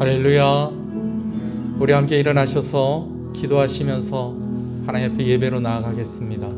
할렐루야. 우리 함께 일어나셔서 기도하시면서 하나님 앞에 예배로 나아가겠습니다.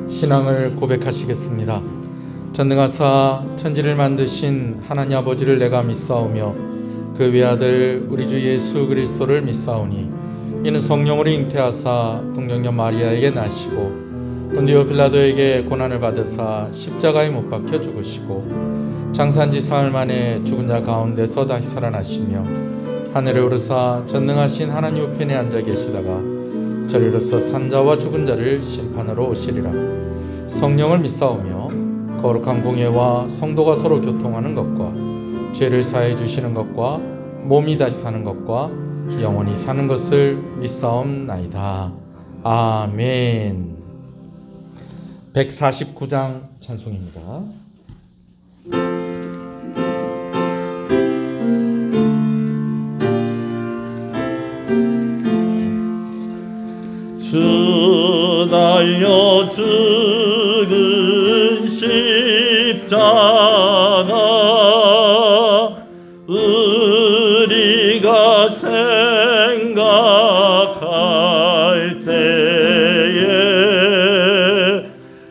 신앙을 고백하시겠습니다. 전능하사 천지를 만드신 하나님 아버지를 내가 믿사오며 그 외아들 우리 주 예수 그리스도를 믿사오니 이는 성령으로 잉태하사 동정녀 마리아에게 나시고 본디오 빌라도에게 고난을 받으사 십자가에 못 박혀 죽으시고 장사한지 사흘 만에 죽은 자 가운데서 다시 살아나시며 하늘에 오르사 전능하신 하나님 우편에 앉아 계시다가 저리로서 산자와 죽은 자를 심판하러 오시리라. 성령을 믿사오며 거룩한 공예와 성도가 서로 교통하는 것과 죄를 사해 주시는 것과 몸이 다시 사는 것과 영원히 사는 것을 믿사옵나이다. 아멘. 149장 찬송입니다. 주 달려 죽은 십자가 우리가 생각할 때에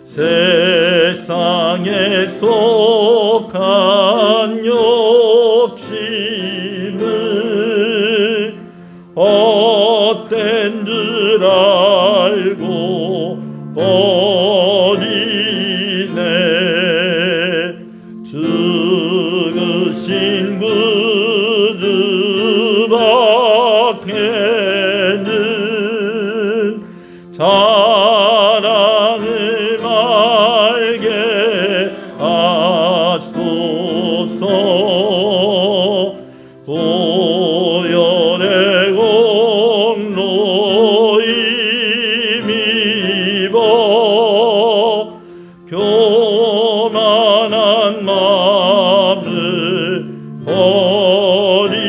세상에 속한 욕심을 헛된 줄 알고 버리네. 죽으신 구주 밖에는 자랑을 말게 하소서. 보혈의 공로 힘입어 교만한 마음을 버리네.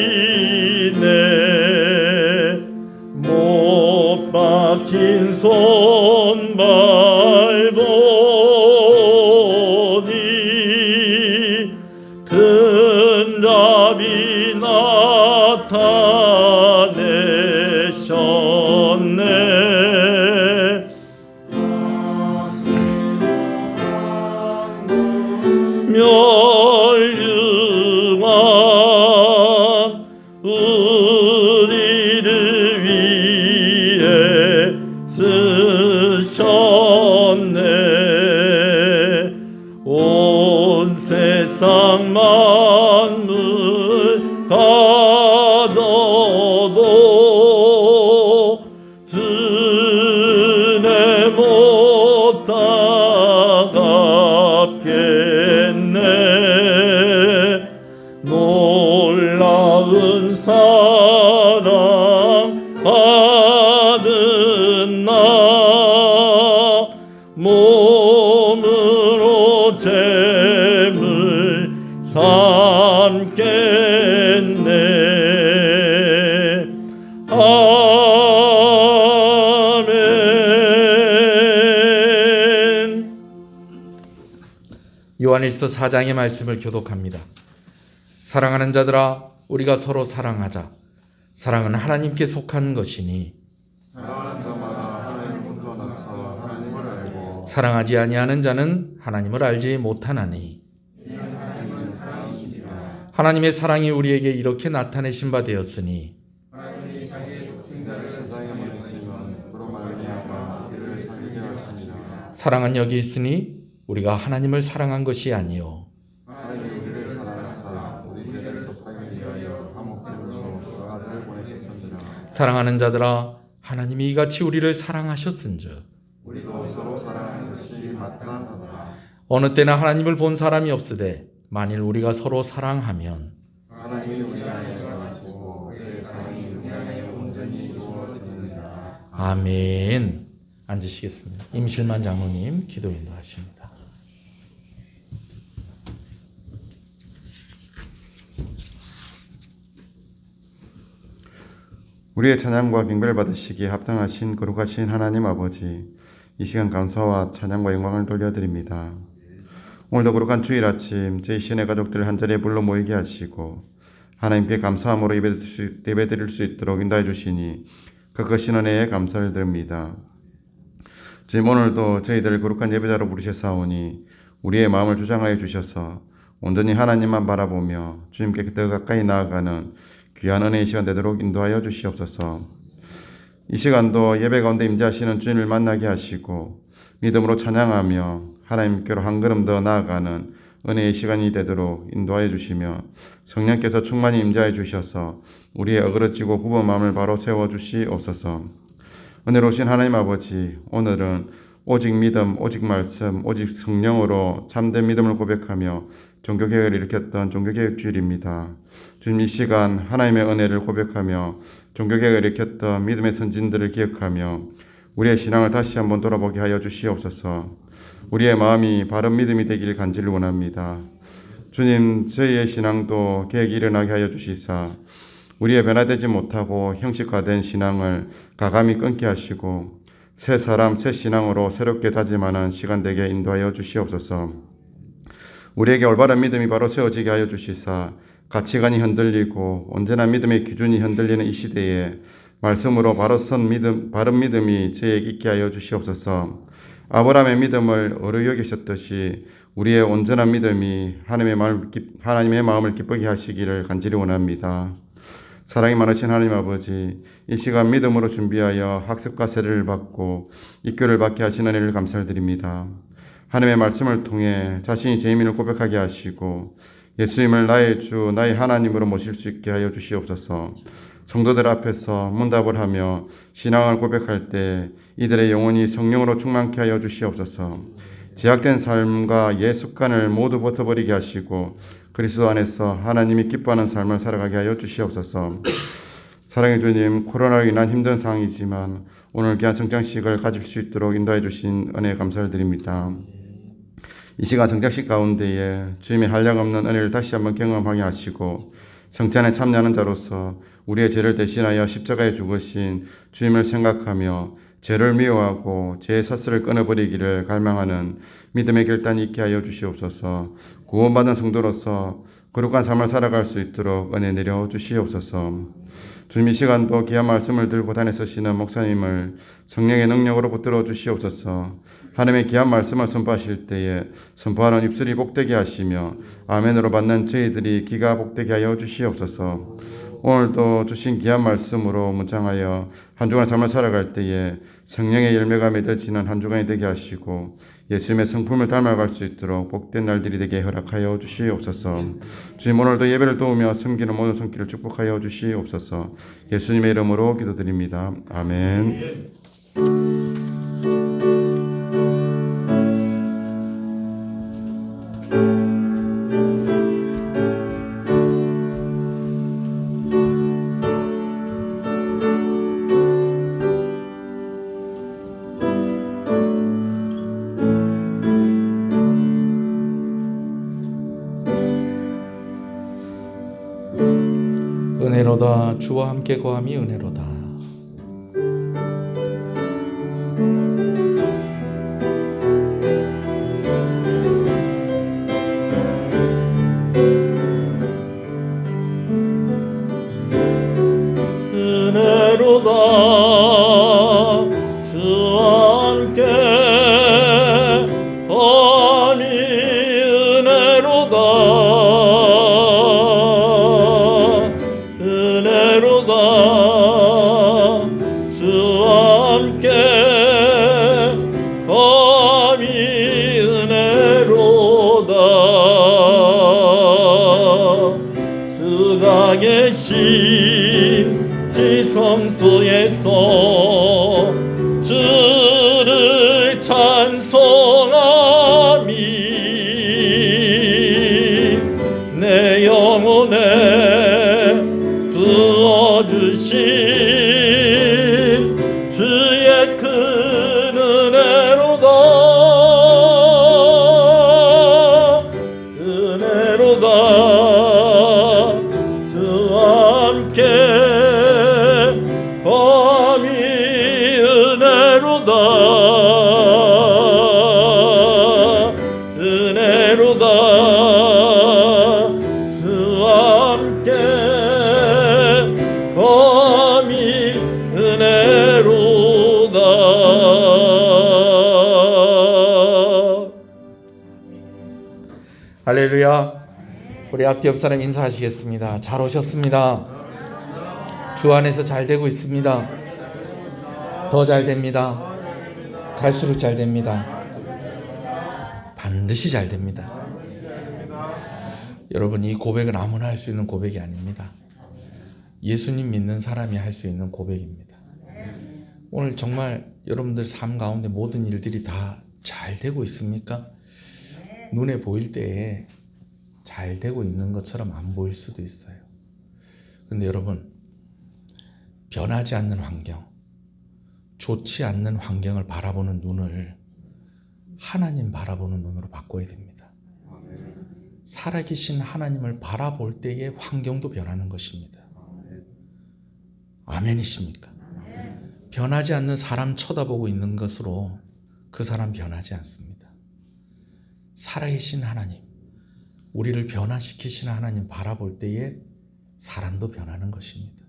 못 박힌 손발 보니 큰 답이 나타내셨네. 멸류관 우리를 위해 쓰셨네. 온 세상 만물 가져도 주네 못 따갑겠네. 놀라운 사랑 받은 나 몸으로 잼을 삼겠네. 아멘. 요한일서 4장의 말씀을 교독합니다. 사랑하는 자들아, 우리가 서로 사랑하자. 사랑은 하나님께 속한 것이니 사랑하는 자마다 하나님으로부터 나서 하나님을 알고 사랑하지 아니하는 자는 하나님을 알지 못하나니 하나님은 사랑이시라. 하나님의 사랑이 우리에게 이렇게 나타내신 바 되었으니 하나님이 자기의 독생자를 세상에 보내시면 그로 말미암아 우리를 살게 하십니다. 사랑은 여기 있으니 우리가 하나님을 사랑한 것이 아니요 하나님이 우리를 사랑하사 우리 죄를 속하기 위하여 화목제물 주 그 아들을 보내셨습니다. 사랑하는 자들아, 하나님이 이같이 우리를 사랑하셨은즉 우리도 서로 사랑하는 것이 마땅하다. 어느 때나 하나님을 본 사람이 없으되 만일 우리가 서로 사랑하면 하나님이 우리 안에 거하시고 그의 사랑이 우리 안에 온전히 이루어지느니라. 아멘. 앉으시겠습니다. 임실만 장로님 기도 인도하십니다. 우리의 찬양과 경배를 받으시기에 합당하신 거룩하신 하나님 아버지, 이 시간 감사와 찬양과 영광을 돌려드립니다. 오늘도 거룩한 주일 아침 저희 신의 가족들 한자리에 불러 모이게 하시고 하나님께 감사함으로 예배드릴 수 있도록 인도해 주시니 그 크신 은혜에 감사를 드립니다. 주님, 오늘도 저희들을 거룩한 예배자로 부르셨사오니 우리의 마음을 주장하여 주셔서 온전히 하나님만 바라보며 주님께 더 가까이 나아가는 귀한 은혜의 시간 되도록 인도하여 주시옵소서. 이 시간도 예배 가운데 임재하시는 주님을 만나게 하시고 믿음으로 찬양하며 하나님께로 한 걸음 더 나아가는 은혜의 시간이 되도록 인도하여 주시며 성령께서 충만히 임재하여 주셔서 우리의 어그러지고 굽은 마음을 바로 세워 주시옵소서. 은혜로우신 하나님 아버지, 오늘은 오직 믿음, 오직 말씀, 오직 성령으로 참된 믿음을 고백하며 종교개혁을 일으켰던 종교개혁주일입니다. 주님, 이 시간 하나님의 은혜를 고백하며 종교개혁을 일으켰던 믿음의 선진들을 기억하며 우리의 신앙을 다시 한번 돌아보게 하여 주시옵소서. 우리의 마음이 바른 믿음이 되길 간절히 원합니다. 주님, 저희의 신앙도 개혁이 일어나게 하여 주시사 우리의 변화되지 못하고 형식화된 신앙을 가감히 끊게 하시고 새 사람, 새 신앙으로 새롭게 다짐하는 시간 되게 인도하여 주시옵소서. 우리에게 올바른 믿음이 바로 세워지게 하여 주시사 가치관이 흔들리고 언제나 믿음의 기준이 흔들리는 이 시대에 말씀으로 바로 선 믿음, 바른 믿음이 저희에게 있게 하여 주시옵소서. 아브라함의 믿음을 어루 여기셨듯이 우리의 온전한 믿음이 하나님의 마음을 기쁘게 하시기를 간절히 원합니다. 사랑이 많으신 하나님 아버지, 이 시간 믿음으로 준비하여 학습과 세례를 받고 입교를 받게 하시는 은혜를 감사드립니다. 하나님의 말씀을 통해 자신이 죄인을 고백하게 하시고 예수님을 나의 주, 나의 하나님으로 모실 수 있게 하여 주시옵소서. 성도들 앞에서 문답을 하며 신앙을 고백할 때 이들의 영혼이 성령으로 충만케 하여 주시옵소서. 제약된 삶과 옛 습관을 모두 벗어버리게 하시고 그리스도 안에서 하나님이 기뻐하는 삶을 살아가게 하여 주시옵소서. 사랑의 주님, 코로나로 인한 힘든 상황이지만 오늘 귀한 성장식을 가질 수 있도록 인도해 주신 은혜에 감사를 드립니다. 이 시간 성장식 가운데에 주님의 한량없는 은혜를 다시 한번 경험하게 하시고 성찬에 참여하는 자로서 우리의 죄를 대신하여 십자가에 죽으신 주님을 생각하며 죄를 미워하고 죄의 사슬을 끊어버리기를 갈망하는 믿음의 결단이 있게 하여 주시옵소서. 구원받은 성도로서 거룩한 삶을 살아갈 수 있도록 은혜 내려 주시옵소서. 주님, 이 시간도 귀한 말씀을 들고 다니 쓰시는 목사님을 성령의 능력으로 붙들어 주시옵소서. 하나님의 귀한 말씀을 선포하실 때에 선포하는 입술이 복되게 하시며 아멘으로 받는 저희들이 귀가 복되게 하여 주시옵소서. 오늘도 주신 귀한 말씀으로 묵상하여 한 주간 삶을 살아갈 때에 성령의 열매가 맺어지는 한 주간이 되게 하시고 예수님의 성품을 닮아갈 수 있도록 복된 날들이 되게 허락하여 주시옵소서. 주님, 오늘도 예배를 도우며 섬기는 모든 손길을 축복하여 주시옵소서. 예수님의 이름으로 기도드립니다. 아멘. 은혜로다. 주와 함께 거함이 은혜로다. 은혜로다. 주와 함께 거함이 은혜로다. 주와 함께 거함이 은혜로다. 주가 계신 지성소에서 주를 찬송함이 할렐루야. 우리 앞 옆 사람 인사하시겠습니다. 잘 오셨습니다. 주 안에서 잘 되고 있습니다. 더 잘 됩니다. 갈수록 잘 됩니다. 반드시 잘 됩니다. 여러분, 이 고백은 아무나 할 수 있는 고백이 아닙니다. 예수님 믿는 사람이 할 수 있는 고백입니다. 오늘 정말 여러분들 삶 가운데 모든 일들이 다 잘 되고 있습니까? 눈에 보일 때에 잘 되고 있는 것처럼 안 보일 수도 있어요. 그런데 여러분, 변하지 않는 환경, 좋지 않는 환경을 바라보는 눈을 하나님 바라보는 눈으로 바꿔야 됩니다. 살아계신 하나님을 바라볼 때에 환경도 변하는 것입니다. 아멘이십니까? 변하지 않는 사람 쳐다보고 있는 것으로 그 사람 변하지 않습니다. 살아계신 하나님, 우리를 변화시키시는 하나님 바라볼 때에 사람도 변하는 것입니다.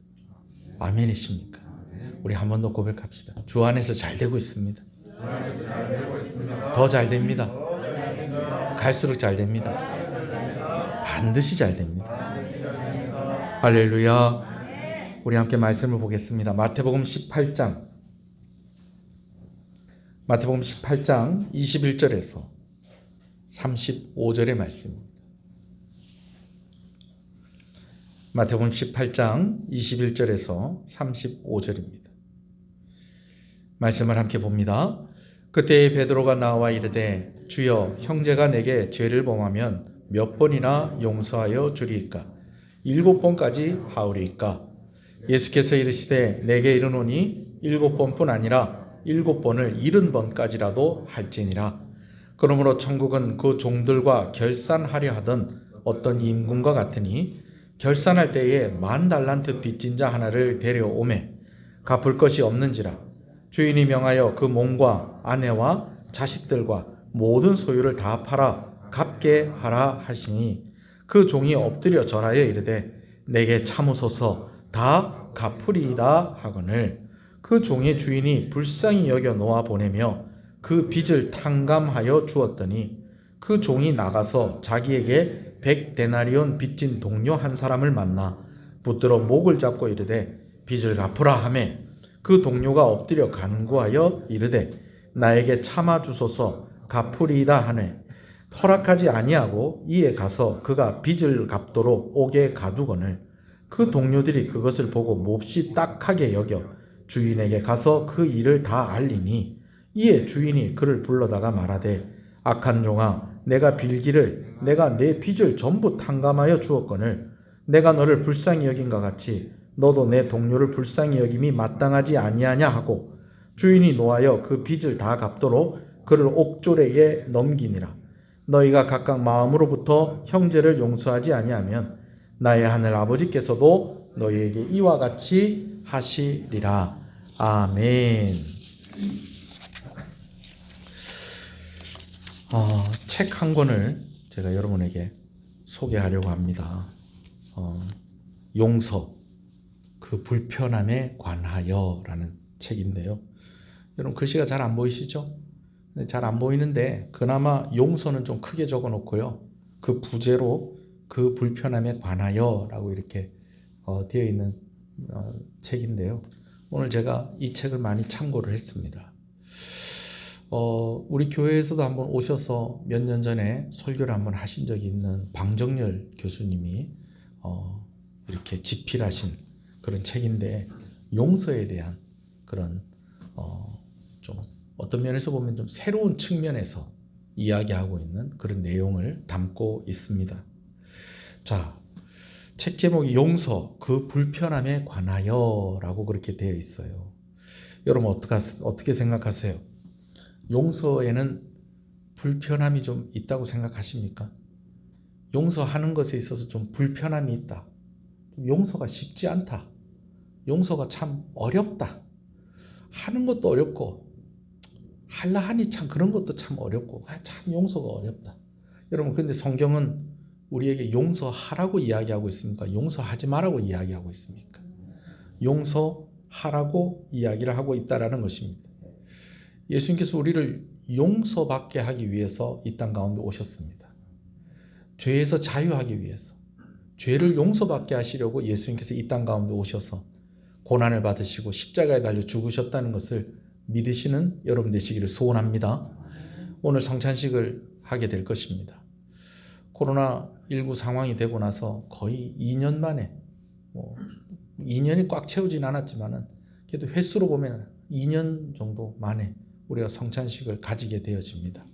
아멘이십니까? 우리 한 번 더 고백합시다. 주 안에서 잘 되고 있습니다. 더 잘 됩니다. 갈수록 잘 됩니다. 반드시 잘 됩니다. 할렐루야. 우리 함께 말씀을 보겠습니다. 마태복음 18장 21절에서 35절의 말씀입니다. 마태복음 18장 21절에서 35절입니다. 말씀을 함께 봅니다. 그때 베드로가 나와 이르되 주여, 형제가 내게 죄를 범하면 몇 번이나 용서하여 주리이까? 7번까지 하오리이까? 예수께서 이르시되 내게 이르노니 7번뿐 아니라 7번을 70번까지라도 할지니라. 그러므로 천국은 그 종들과 결산하려 하던 어떤 임금과 같으니 결산할 때에 10,000달란트 빚진 자 하나를 데려오매 갚을 것이 없는지라. 주인이 명하여 그 몸과 아내와 자식들과 모든 소유를 다 팔아 갚게 하라 하시니 그 종이 엎드려 절하여 이르되 내게 참으소서 다 갚으리이다 하거늘 그 종의 주인이 불쌍히 여겨 놓아 보내며 그 빚을 탕감하여 주었더니 그 종이 나가서 자기에게 100데나리온 빚진 동료 한 사람을 만나 붙들어 목을 잡고 이르되 빚을 갚으라 하매 그 동료가 엎드려 간구하여 이르되 나에게 참아 주소서 갚으리이다 하네. 허락하지 아니하고 이에 가서 그가 빚을 갚도록 옥에 가두거늘 그 동료들이 그것을 보고 몹시 딱하게 여겨 주인에게 가서 그 일을 다 알리니 이에 주인이 그를 불러다가 말하되 악한 종아, 내가 빌기를 내가 내 빚을 전부 탕감하여 주었거늘 내가 너를 불쌍히 여긴과 같이 너도 내 동료를 불쌍히 여김이 마땅하지 아니하냐 하고 주인이 노하여 그 빚을 다 갚도록 그를 옥졸에게 넘기니라. 너희가 각각 마음으로부터 형제를 용서하지 아니하면 나의 하늘 아버지께서도 너희에게 이와 같이 하시리라. 아멘. 책 한 권을 제가 여러분에게 소개하려고 합니다. 용서, 그 불편함에 관하여라는 책인데요. 여러분 글씨가 잘 안 보이시죠? 잘 안 보이는데 그나마 용서는 좀 크게 적어 놓고요. 그 부제로 그 불편함에 관하여라고 이렇게 되어 있는 책인데요. 오늘 제가 이 책을 많이 참고를 했습니다. 우리 교회에서도 한번 오셔서 몇 년 전에 설교를 한번 하신 적이 있는 방정열 교수님이 이렇게 집필하신 그런 책인데 용서에 대한 그런 좀 어떤 면에서 보면 좀 새로운 측면에서 이야기하고 있는 그런 내용을 담고 있습니다. 자, 책 제목이 용서, 그 불편함에 관하여라고 그렇게 되어 있어요. 여러분 어떻게 생각하세요? 용서에는 불편함이 좀 있다고 생각하십니까? 용서하는 것에 있어서 좀 불편함이 있다. 용서가 쉽지 않다. 용서가 참 어렵다. 하는 것도 어렵고 할라 하니 참 그런 것도 참 어렵고 참 용서가 어렵다. 여러분 그런데 성경은 우리에게 용서하라고 이야기하고 있습니까? 용서하지 말라고 이야기하고 있습니까? 용서하라고 이야기를 하고 있다라는 것입니다. 예수님께서 우리를 용서받게 하기 위해서 이 땅 가운데 오셨습니다. 죄에서 자유하기 위해서, 죄를 용서받게 하시려고 예수님께서 이 땅 가운데 오셔서 고난을 받으시고 십자가에 달려 죽으셨다는 것을 믿으시는 여러분 되시기를 소원합니다. 오늘 성찬식을 하게 될 것입니다. 코로나19 상황이 되고 나서 거의 2년 만에, 2년이 꽉 채우진 않았지만은 그래도 횟수로 보면 2년 정도 만에 우리가 성찬식을 가지게 되어집니다.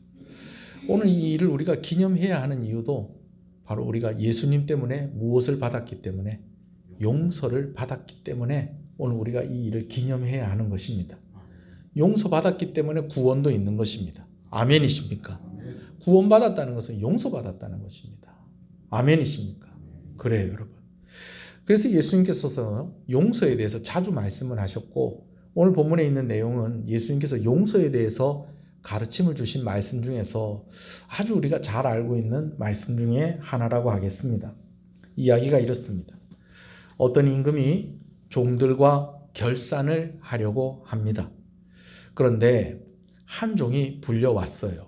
오늘 이 일을 우리가 기념해야 하는 이유도 바로 우리가 예수님 때문에 무엇을 받았기 때문에, 용서를 받았기 때문에 오늘 우리가 이 일을 기념해야 하는 것입니다. 용서받았기 때문에 구원도 있는 것입니다. 아멘이십니까? 구원받았다는 것은 용서받았다는 것입니다. 아멘이십니까? 그래요, 여러분. 그래서 예수님께서 용서에 대해서 자주 말씀을 하셨고, 오늘 본문에 있는 내용은 예수님께서 용서에 대해서 가르침을 주신 말씀 중에서 아주 우리가 잘 알고 있는 말씀 중에 하나라고 하겠습니다. 이야기가 이렇습니다. 어떤 임금이 종들과 결산을 하려고 합니다. 그런데 한 종이 불려왔어요.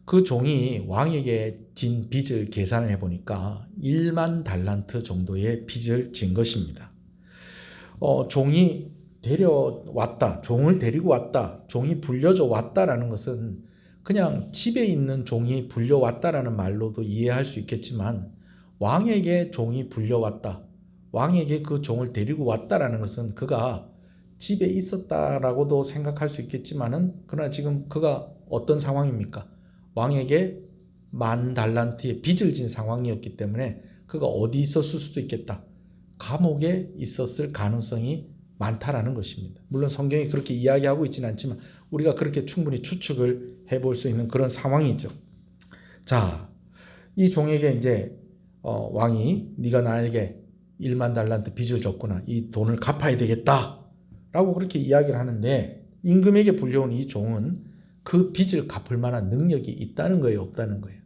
그 종이 왕에게 진 빚을 계산을 해보니까 1만 달란트 정도의 빚을 진 것입니다. 종이 데려왔다, 종을 데리고 왔다, 종이 불려져 왔다라는 것은 그냥 집에 있는 종이 불려왔다라는 말로도 이해할 수 있겠지만, 왕에게 종이 불려왔다, 왕에게 그 종을 데리고 왔다라는 것은 그가 집에 있었다라고도 생각할 수 있겠지만은, 그러나 지금 그가 어떤 상황입니까? 왕에게 1만 달란트의 빚을 진 상황이었기 때문에 그가 어디 있었을 수도 있겠다. 감옥에 있었을 가능성이 많다라는 것입니다. 물론 성경이 그렇게 이야기하고 있지는 않지만 우리가 그렇게 충분히 추측을 해볼 수 있는 그런 상황이죠. 자, 이 종에게 이제 왕이 네가 나에게 1만 달란트 빚을 졌구나, 이 돈을 갚아야 되겠다 라고 그렇게 이야기를 하는데, 임금에게 불려온 이 종은 그 빚을 갚을 만한 능력이 있다는 거예요, 없다는 거예요?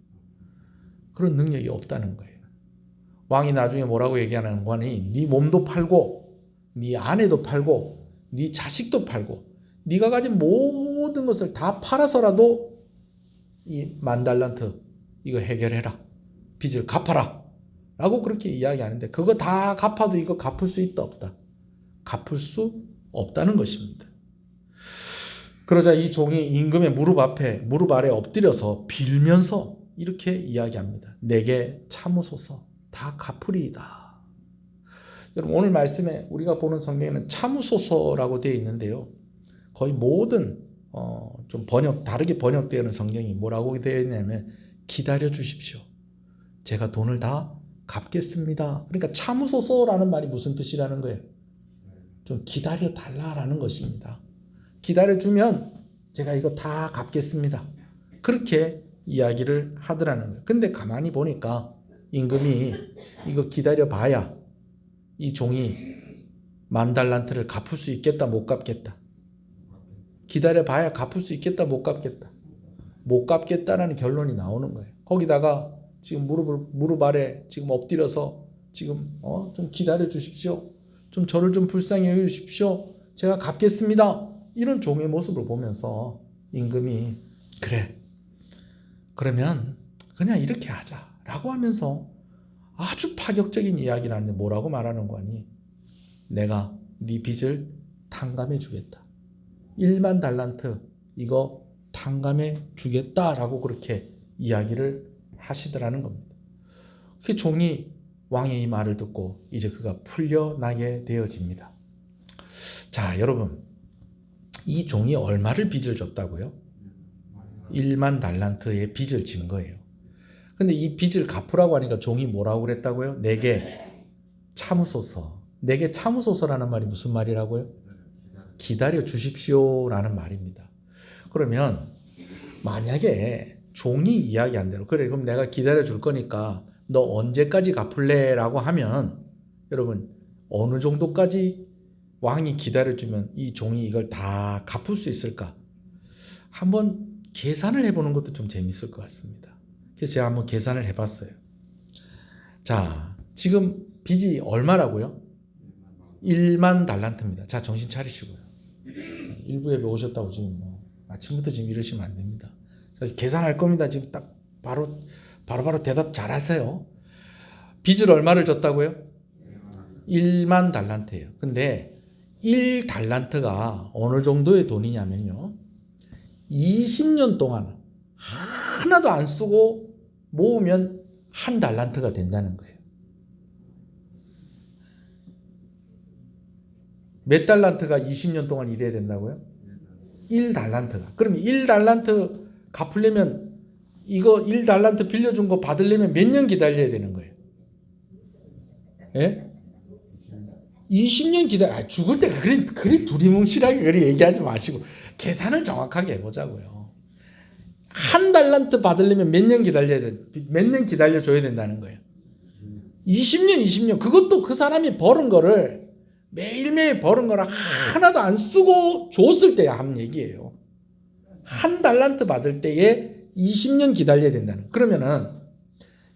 그런 능력이 없다는 거예요. 왕이 나중에 뭐라고 얘기하는 거니, 네 몸도 팔고 네 아내도 팔고 네 자식도 팔고 네가 가진 모든 것을 다 팔아서라도 이 1만 달란트 이거 해결해라, 빚을 갚아라 라고 그렇게 이야기하는데, 그거 다 갚아도 이거 갚을 수 있다 없다? 갚을 수 없다는 것입니다. 그러자 이 종이 임금의 무릎 아래 엎드려서 빌면서 이렇게 이야기합니다. 내게 참으소서, 다 갚으리이다. 여러분, 오늘 말씀에 우리가 보는 성경에는 참으소서라고 되어 있는데요, 거의 모든 좀 다르게 번역되는 성경이 뭐라고 되어 있냐면 기다려 주십시오, 제가 돈을 다 갚겠습니다. 그러니까 참으소서라는 말이 무슨 뜻이라는 거예요? 좀 기다려 달라라는 것입니다. 기다려 주면 제가 이거 다 갚겠습니다. 그렇게 이야기를 하더라는 거예요. 근데 가만히 보니까 임금이 이거 기다려 봐야 이 종이 1만 달란트를 갚을 수 있겠다, 못 갚겠다? 기다려 봐야 갚을 수 있겠다, 못 갚겠다? 못 갚겠다라는 결론이 나오는 거예요. 거기다가 지금 무릎 아래 지금 엎드려서 지금 좀 기다려 주십시오, 좀 저를 좀 불쌍히 여겨 주십시오, 제가 갚겠습니다, 이런 종의 모습을 보면서 임금이 그래, 그러면 그냥 이렇게 하자라고 하면서 아주 파격적인 이야기를 하는데 뭐라고 말하는 거니? 내가 네 빚을 탕감해 주겠다, 1만 달란트 이거 탕감해 주겠다라고 그렇게 이야기를 하시더라는 겁니다. 그 종이 왕의 이 말을 듣고 이제 그가 풀려나게 되어집니다. 자, 여러분, 이 종이 얼마를 빚을 졌다고요? 1만 달란트의 빚을 진 거예요. 근데 이 빚을 갚으라고 하니까 종이 뭐라고 그랬다고요? 내게 참으소서. 내게 참으소서라는 말이 무슨 말이라고요? 기다려 주십시오라는 말입니다. 그러면 만약에 종이 이야기한 대로 그래, 그럼 내가 기다려 줄 거니까 너 언제까지 갚을래? 라고 하면 여러분, 어느 정도까지 왕이 기다려주면 이 종이 이걸 다 갚을 수 있을까? 한번 계산을 해보는 것도 좀 재밌을 것 같습니다. 그래서 제가 한번 계산을 해봤어요. 자, 지금 빚이 얼마라고요? 1만 달란트입니다. 자, 정신 차리시고요. 일부 예배 오셨다고 지금 아침부터 지금 이러시면 안 됩니다. 계산할 겁니다. 지금 딱 바로바로 대답 잘하세요. 빚을 얼마를 졌다고요? 1만 달란트예요. 근데 1달란트가 어느 정도의 돈이냐면요. 20년 동안 하나도 안 쓰고 모으면 1달란트가 된다는 거예요. 몇 달란트가 20년 동안 일해야 된다고요? 1달란트가. 그럼 1달란트 갚으려면 이거 1달란트 빌려준 거 받으려면 몇 년 기다려야 되는 거예요? 예? 20년 죽을 때가 그리 두리뭉실하게 그리 얘기하지 마시고 계산을 정확하게 해보자고요. 1달란트 받으려면 몇 년 기다려야 돼? 몇 년 기다려줘야 된다는 거예요? 20년. 그것도 그 사람이 벌은 거를 매일매일 벌은 거를 하나도 안 쓰고 줬을 때야 하는 얘기예요. 1달란트 받을 때에 20년 기다려야 된다는 거예요. 그러면은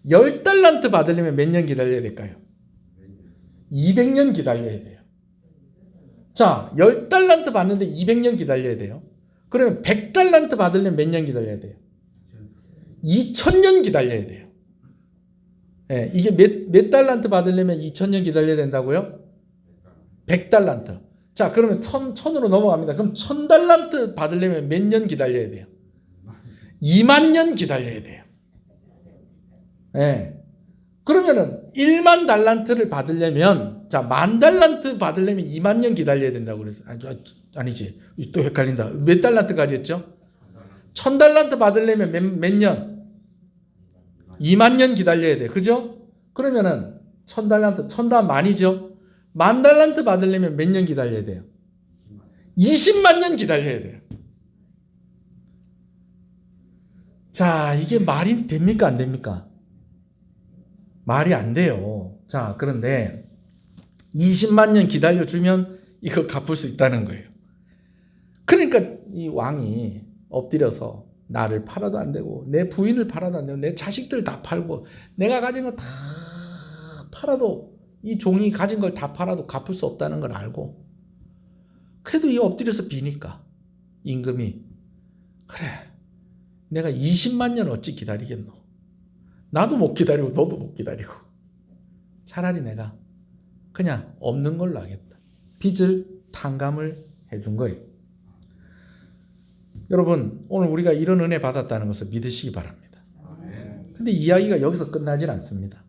10달란트 받으려면 몇 년 기다려야 될까요? 200년 기다려야 돼요. 자, 10달란트 받는데 200년 기다려야 돼요. 그러면 100달란트 받으려면 몇 년 기다려야 돼요? 2000년 기다려야 돼요. 예, 이게 몇 달란트 받으려면 2000년 기다려야 된다고요? 100달란트. 자, 그러면 1000으로 넘어갑니다. 그럼 1000달란트 받으려면 몇 년 기다려야 돼요? 2만 년 기다려야 돼요. 예. 그러면은 1만 달란트를 받으려면, 자, 10,000달란트 받으려면 2만 년 기다려야 된다고 그랬어요. 아니지. 또 헷갈린다. 몇 달란트까지 했죠? 1000달란트 받으려면 몇 년? 2만 년 기다려야 돼. 그죠? 그러면은 1000달란트, 1000다 만이죠? 10,000달란트 받으려면 몇 년 기다려야 돼요? 20만 년 기다려야 돼요. 자, 이게 말이 됩니까? 안 됩니까? 말이 안 돼요. 자, 그런데 20만 년 기다려주면 이거 갚을 수 있다는 거예요. 그러니까 이 왕이 엎드려서 나를 팔아도 안 되고 내 부인을 팔아도 안 되고 내 자식들 다 팔고 내가 가진 거 다 팔아도 이 종이 가진 걸 다 팔아도 갚을 수 없다는 걸 알고 그래도 이 엎드려서 비니까 임금이 그래 내가 20만 년 어찌 기다리겠노. 나도 못 기다리고 너도 못 기다리고 차라리 내가 그냥 없는 걸로 하겠다. 빚을 탕감을 해준 거예요. 여러분 오늘 우리가 이런 은혜 받았다는 것을 믿으시기 바랍니다. 근데 이야기가 여기서 끝나질 않습니다.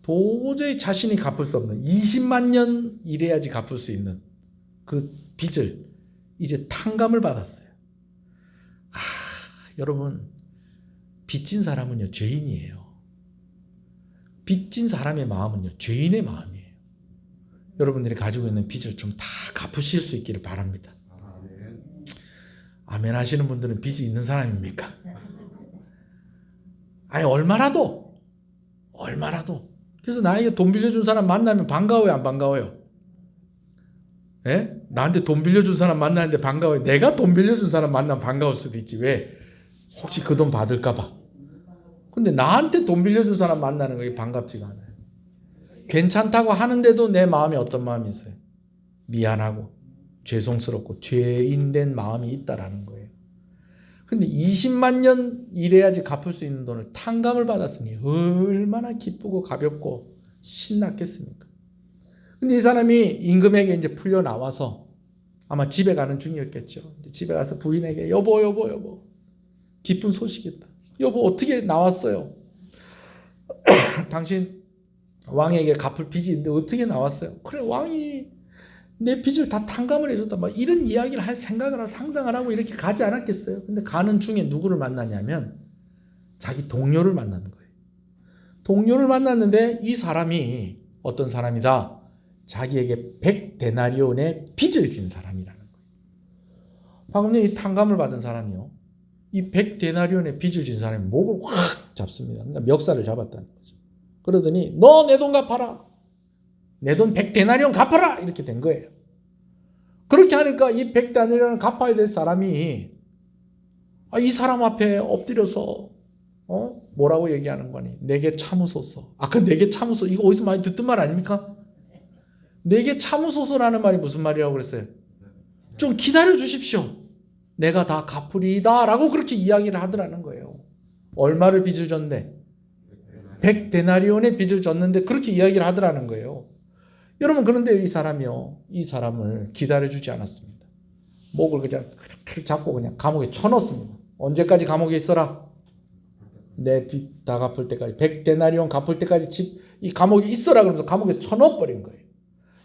도저히 자신이 갚을 수 없는 20만 년 일해야지 갚을 수 있는 그 빚을 이제 탕감을 받았어요. 여러분 빚진 사람은요 죄인이에요. 빚진 사람의 마음은요 죄인의 마음이에요. 여러분들이 가지고 있는 빚을 좀 다 갚으실 수 있기를 바랍니다. 아멘 하시는 분들은 빚이 있는 사람입니까? 아니 얼마라도 그래서 나에게 돈 빌려준 사람 만나면 반가워요 안 반가워요? 예? 나한테 돈 빌려준 사람 만나는데 반가워요. 내가 돈 빌려준 사람 만나면 반가울 수도 있지. 왜? 혹시 그 돈 받을까 봐. 근데 나한테 돈 빌려준 사람 만나는 거 반갑지가 않아요. 괜찮다고 하는데도 내 마음에 어떤 마음이 있어요? 미안하고 죄송스럽고 죄인된 마음이 있다라는 거예요. 근데 20만 년 일해야지 갚을 수 있는 돈을 탕감을 받았으니 얼마나 기쁘고 가볍고 신났겠습니까? 근데 이 사람이 임금에게 이제 풀려 나와서 아마 집에 가는 중이었겠죠. 집에 가서 부인에게 여보 기쁜 소식이다. 여보 어떻게 나왔어요? 당신 왕에게 갚을 빚이 있는데 어떻게 나왔어요? 그래 왕이 내 빚을 다 탕감을 해줬다. 막 이런 이야기를 할 생각을 하고 상상을 하고 이렇게 가지 않았겠어요? 근데 가는 중에 누구를 만나냐면 자기 동료를 만나는 거예요. 동료를 만났는데 이 사람이 어떤 사람이다? 자기에게 100데나리온의 빚을 진 사람이라는 거예요. 방금 전에 이 탕감을 받은 사람이요. 이 100데나리온의 빚을 진 사람이 목을 확 잡습니다. 그러니까 멱살을 잡았다는 거죠. 그러더니 너 내 돈 갚아라. 내 돈 100데나리온 갚아라. 이렇게 된 거예요. 그렇게 하니까 이 100데나리온을 갚아야 될 사람이 이 사람 앞에 엎드려서 뭐라고 얘기하는 거니? 내게 참으소서. 아까 내게 참으소서. 이거 어디서 많이 듣던 말 아닙니까? 내게 참으소서라는 말이 무슨 말이라고 그랬어요? 좀 기다려 주십시오. 내가 다 갚으리다 라고 그렇게 이야기를 하더라는 거예요. 얼마를 빚을 졌는데? 100데나리온의 빚을 졌는데 그렇게 이야기를 하더라는 거예요. 여러분, 그런데 이 사람이요, 이 사람을 기다려주지 않았습니다. 목을 그냥 잡고 그냥 감옥에 쳐넣습니다. 언제까지 감옥에 있어라? 내 빚 다 갚을 때까지, 100데나리온 갚을 때까지 이 감옥에 있어라 그러면서 감옥에 쳐넣어버린 거예요.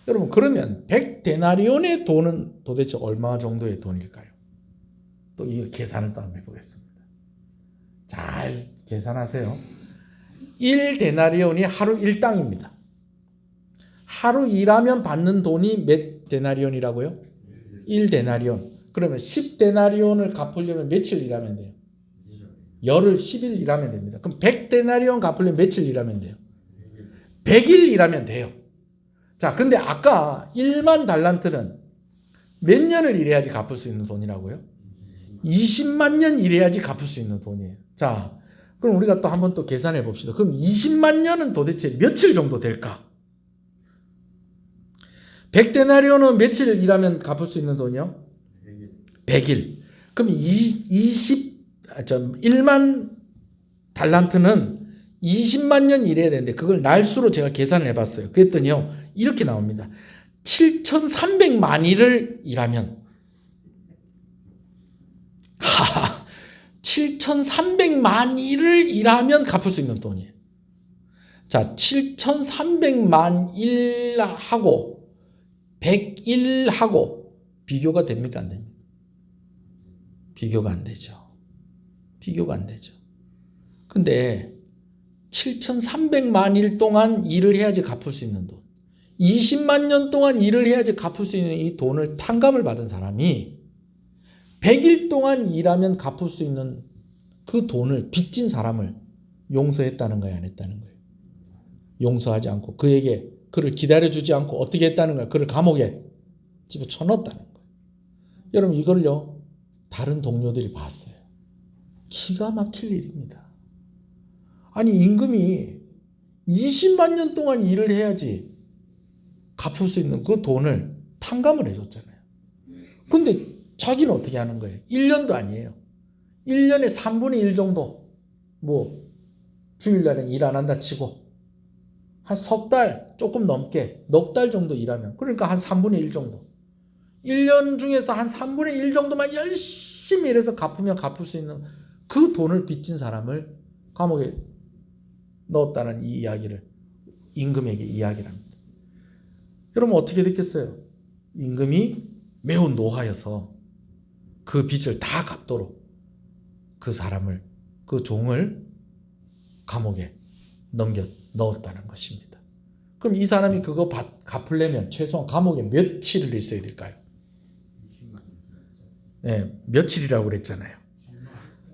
여러분, 그러면 100데나리온의 돈은 도대체 얼마 정도의 돈일까요? 또 이 계산을 또 한번 해보겠습니다. 잘 계산하세요. 1데나리온이 하루 1당입니다. 하루 일하면 받는 돈이 몇 데나리온이라고요? 1데나리온. 그러면 10데나리온을 갚으려면 며칠 일하면 돼요? 열흘 10일 일하면 됩니다. 그럼 100데나리온 갚으려면 며칠 일하면 돼요? 100일 일하면 돼요. 자, 근데 아까 1만 달란트는 몇 년을 일해야지 갚을 수 있는 돈이라고요? 20만 년 일해야지 갚을 수 있는 돈이에요. 자, 그럼 우리가 또 한번 또 계산해 봅시다. 그럼 20만 년은 도대체 며칠 정도 될까? 100데나리온은 며칠 일하면 갚을 수 있는 돈이요? 100일. 그럼 1만 달란트는 20만 년 일해야 되는데 그걸 날수로 제가 계산을 해봤어요. 그랬더니요, 이렇게 나옵니다. 7,300만 일을 일하면 7,300만 일을 일하면 갚을 수 있는 돈이에요. 자, 7,300만 일하고 100일하고 비교가 됩니까? 안 됩니까? 비교가 안 되죠. 비교가 안 되죠. 근데 7,300만 일 동안 일을 해야지 갚을 수 있는 돈, 20만 년 동안 일을 해야지 갚을 수 있는 이 돈을 탕감을 받은 사람이 100일 동안 일하면 갚을 수 있는 그 돈을 빚진 사람을 용서했다는 거예요, 안 했다는 거예요? 용서하지 않고 그에게 그를 기다려주지 않고 어떻게 했다는 거예요? 그를 감옥에 집어쳐넣었다는 거예요. 여러분, 이걸요 다른 동료들이 봤어요. 기가 막힐 일입니다. 아니, 임금이 20만 년 동안 일을 해야지 갚을 수 있는 그 돈을 탕감을 해줬잖아요. 근데 자기는 어떻게 하는 거예요? 1년도 아니에요. 1년에 3분의 1 정도, 뭐 주일날은 일 안 한다 치고 한 석 달 조금 넘게 넉 달 정도 일하면, 그러니까 한 3분의 1 정도, 1년 중에서 한 3분의 1 정도만 열심히 일해서 갚으면 갚을 수 있는 그 돈을 빚진 사람을 감옥에 넣었다는 이 이야기를 임금에게 이야기를 합니다. 여러분, 어떻게 됐겠어요? 임금이 매우 노하여서 그 빚을 다 갚도록 그 사람을, 그 종을 감옥에 넘겨 넣었다는 것입니다. 그럼 이 사람이 그거 갚으려면 최소한 감옥에 며칠을 있어야 될까요? 네, 며칠이라고 그랬잖아요.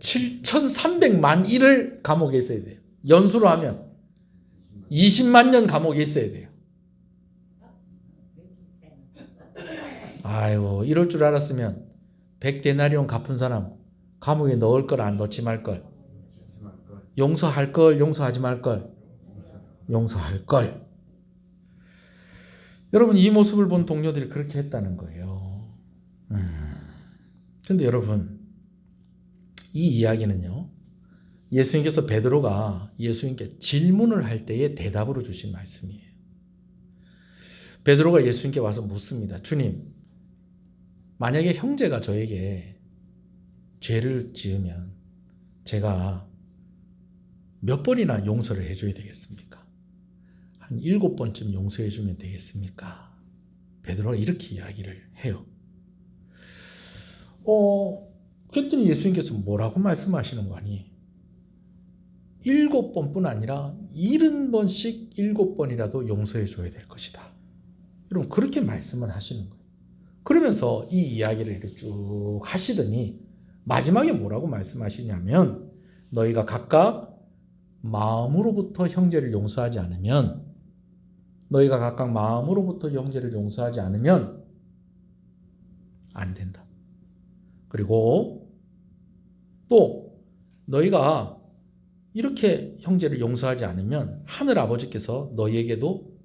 7,300만 일을 감옥에 있어야 돼요. 연수로 하면 20만 년 감옥에 있어야 돼요. 아유, 이럴 줄 알았으면 100데나리온 갚은 사람 감옥에 넣을 걸, 안 넣지 말 걸? 용서할 걸, 용서하지 말 걸? 용서할 걸. 여러분, 이 모습을 본 동료들이 그렇게 했다는 거예요. 근데 여러분, 이 이야기는요, 예수님께서 베드로가 예수님께 질문을 할 때의 대답으로 주신 말씀이에요. 베드로가 예수님께 와서 묻습니다. 주님, 만약에 형제가 저에게 죄를 지으면 제가 몇 번이나 용서를 해줘야 되겠습니까? 한 7번쯤 용서해주면 되겠습니까? 베드로가 이렇게 이야기를 해요. 그랬더니 예수님께서 뭐라고 말씀하시는 거 아니? 7번뿐 아니라 70번씩 7번이라도 용서해줘야 될 것이다. 여러분, 그렇게 말씀을 하시는 거예요. 그러면서 이 이야기를 이렇게 쭉 하시더니 마지막에 뭐라고 말씀하시냐면, 너희가 각각 마음으로부터 형제를 용서하지 않으면, 너희가 각각 마음으로부터 형제를 용서하지 않으면 안 된다. 그리고 또 너희가 이렇게 형제를 용서하지 않으면 하늘 아버지께서 너희에게도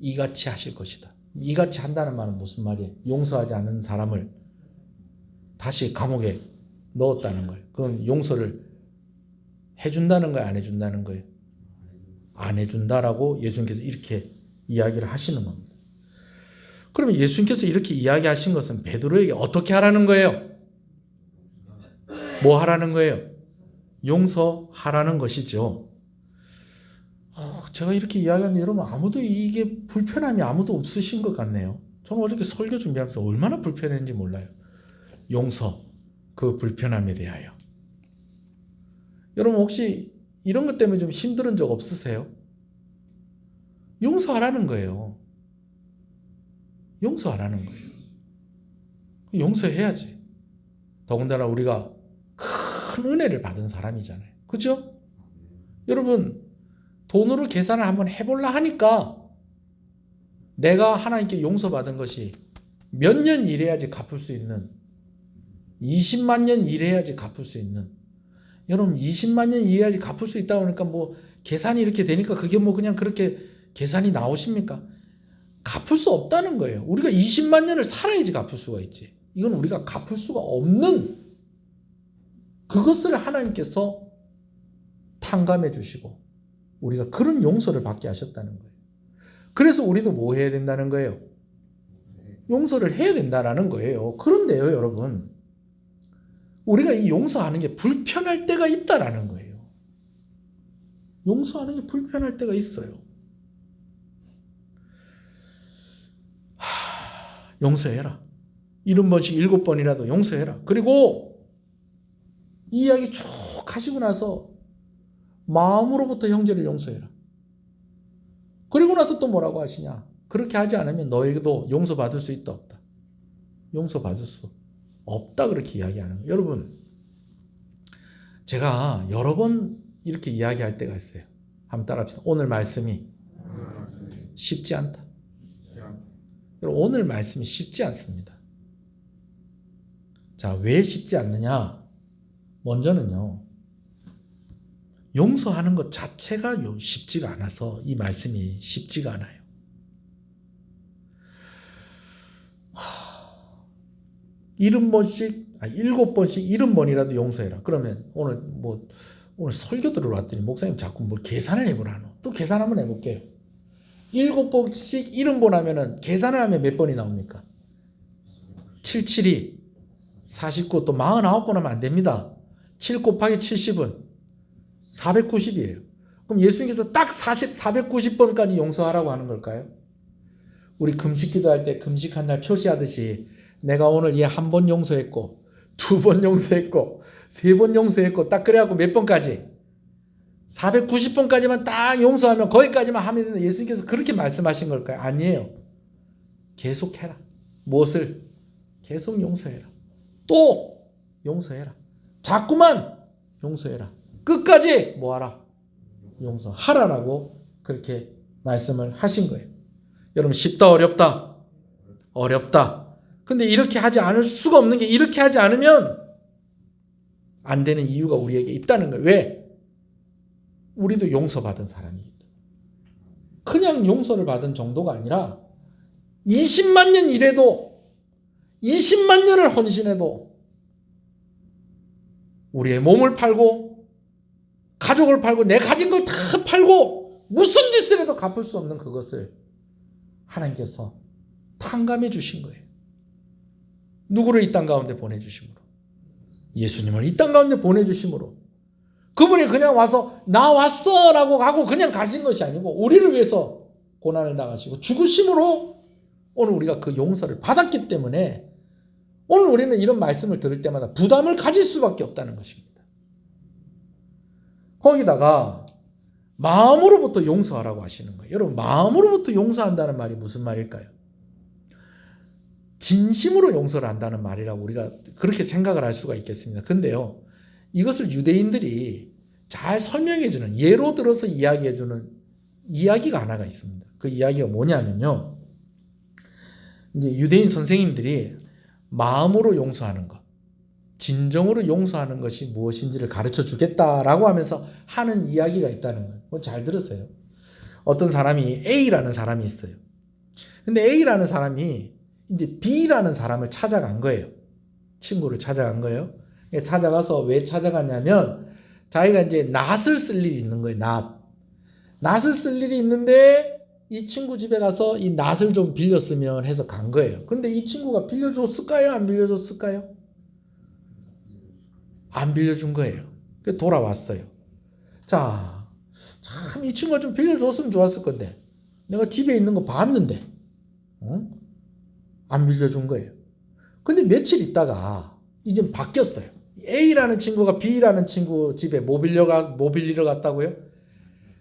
이같이 하실 것이다. 이같이 한다는 말은 무슨 말이에요? 용서하지 않는 사람을 다시 감옥에 넣었다는 거예요. 그건 용서를 해준다는 거예요, 안 해준다는 거예요? 안 해준다라고 예수님께서 이렇게 이야기를 하시는 겁니다. 그러면 예수님께서 이렇게 이야기하신 것은 베드로에게 어떻게 하라는 거예요? 뭐 하라는 거예요? 용서하라는 것이죠. 제가 이렇게 이야기하는데 여러분 아무도 이게 불편함이 아무도 없으신 것 같네요. 저는 어저께 설교 준비하면서 얼마나 불편했는지 몰라요. 용서, 그 불편함에 대하여. 여러분 혹시 이런 것 때문에 좀 힘든 적 없으세요? 용서하라는 거예요. 용서하라는 거예요. 용서해야지. 더군다나 우리가 큰 은혜를 받은 사람이잖아요. 그죠? 여러분 돈으로 계산을 한번 해보려 하니까 내가 하나님께 용서받은 것이 몇 년 일해야지 갚을 수 있는 20만 년 일해야지 갚을 수 있는 여러분 20만 년 일해야지 갚을 수 있다고 하니까 뭐 계산이 이렇게 되니까 그게 뭐 그냥 그렇게 계산이 나오십니까? 갚을 수 없다는 거예요. 우리가 20만 년을 살아야지 갚을 수가 있지. 이건 우리가 갚을 수가 없는 그것을 하나님께서 탕감해 주시고 우리가 그런 용서를 받게 하셨다는 거예요. 그래서 우리도 뭐 해야 된다는 거예요? 용서를 해야 된다는 거예요. 그런데요, 여러분. 우리가 이 용서하는 게 불편할 때가 있다라는 거예요. 용서하는 게 불편할 때가 있어요. 용서해라. 70번씩 7번이라도 용서해라. 그리고 이 이야기 쭉 하시고 나서 마음으로부터 형제를 용서해라. 그리고 나서 또 뭐라고 하시냐? 그렇게 하지 않으면 너에게도 용서받을 수 있다 없다. 용서받을 수 없다 그렇게 이야기하는 거예요. 여러분 제가 여러 번 이렇게 이야기할 때가 있어요. 한번 따라합시다. 오늘 말씀이 쉽지 않다. 여러분 오늘 말씀이 쉽지 않습니다. 자, 왜 쉽지 않느냐? 먼저는요. 용서하는 것 자체가 쉽지가 않아서 이 말씀이 쉽지가 않아요. 70번씩, 7번씩 70번이라도 용서해라. 그러면 오늘 설교 들어왔더니 목사님 자꾸 뭘 계산을 해보라노. 또 계산 한번 해볼게요. 7번씩 70번 하면은 계산을 하면 몇 번이 나옵니까? 77이 49, 또 49번 하면 안 됩니다. 7 곱하기 70은 490이에요. 그럼 예수님께서 딱 490번까지 용서하라고 하는 걸까요? 우리 금식 기도할 때 금식한 날 표시하듯이 내가 오늘 얘 한 번 용서했고 2번 용서했고 3번 용서했고 딱 그래갖고 몇 번까지? 490번까지만 딱 용서하면 거기까지만 하면 되는데 예수님께서 그렇게 말씀하신 걸까요? 아니에요. 계속해라. 무엇을? 계속 용서해라. 또 용서해라. 자꾸만 용서해라. 끝까지 뭐하라? 용서하라라고 그렇게 말씀을 하신 거예요. 여러분 쉽다 어렵다? 어렵다. 근데 이렇게 하지 않을 수가 없는 게 이렇게 하지 않으면 안 되는 이유가 우리에게 있다는 거예요. 왜? 우리도 용서받은 사람이기 때문에. 그냥 용서를 받은 정도가 아니라 20만 년 일해도 20만 년을 헌신해도 우리의 몸을 팔고 가족을 팔고 내 가진 걸 다 팔고 무슨 짓을 해도 갚을 수 없는 그것을 하나님께서 탕감해 주신 거예요. 누구를 이 땅 가운데 보내주심으로? 예수님을 이 땅 가운데 보내주심으로 그분이 그냥 와서 나 왔어 라고 하고 그냥 가신 것이 아니고 우리를 위해서 고난을 당하시고 죽으심으로 오늘 우리가 그 용서를 받았기 때문에 오늘 우리는 이런 말씀을 들을 때마다 부담을 가질 수밖에 없다는 것입니다. 거기다가 마음으로부터 용서하라고 하시는 거예요. 여러분 마음으로부터 용서한다는 말이 무슨 말일까요? 진심으로 용서를 한다는 말이라고 우리가 그렇게 생각을 할 수가 있겠습니다. 근데요, 이것을 유대인들이 잘 설명해주는, 예로 들어서 이야기해주는 이야기가 하나가 있습니다. 그 이야기가 뭐냐면요, 이제 유대인 선생님들이 마음으로 용서하는 것, 진정으로 용서하는 것이 무엇인지를 가르쳐 주겠다라고 하면서 하는 이야기가 있다는 거예요. 그거 잘 들으세요. 어떤 사람이 A라는 사람이 있어요. 근데 A라는 사람이 이제 B라는 사람을 찾아간 거예요. 친구를 찾아간 거예요. 찾아가서 왜 찾아갔냐면 자기가 이제 낫을 쓸 일이 있는 거예요. 낫을 쓸 일이 있는데 이 친구 집에 가서 이 낫을 좀 빌렸으면 해서 간 거예요. 근데 이 친구가 빌려줬을까요? 안 빌려줬을까요? 안 빌려준 거예요. 그래서 돌아왔어요. 자, 참 이 친구가 좀 빌려줬으면 좋았을 건데 내가 집에 있는 거 봤는데 안 빌려준 거예요. 근데 며칠 있다가 이제 바뀌었어요. A라는 친구가 B라는 친구 집에 뭐 빌리러 갔다고요?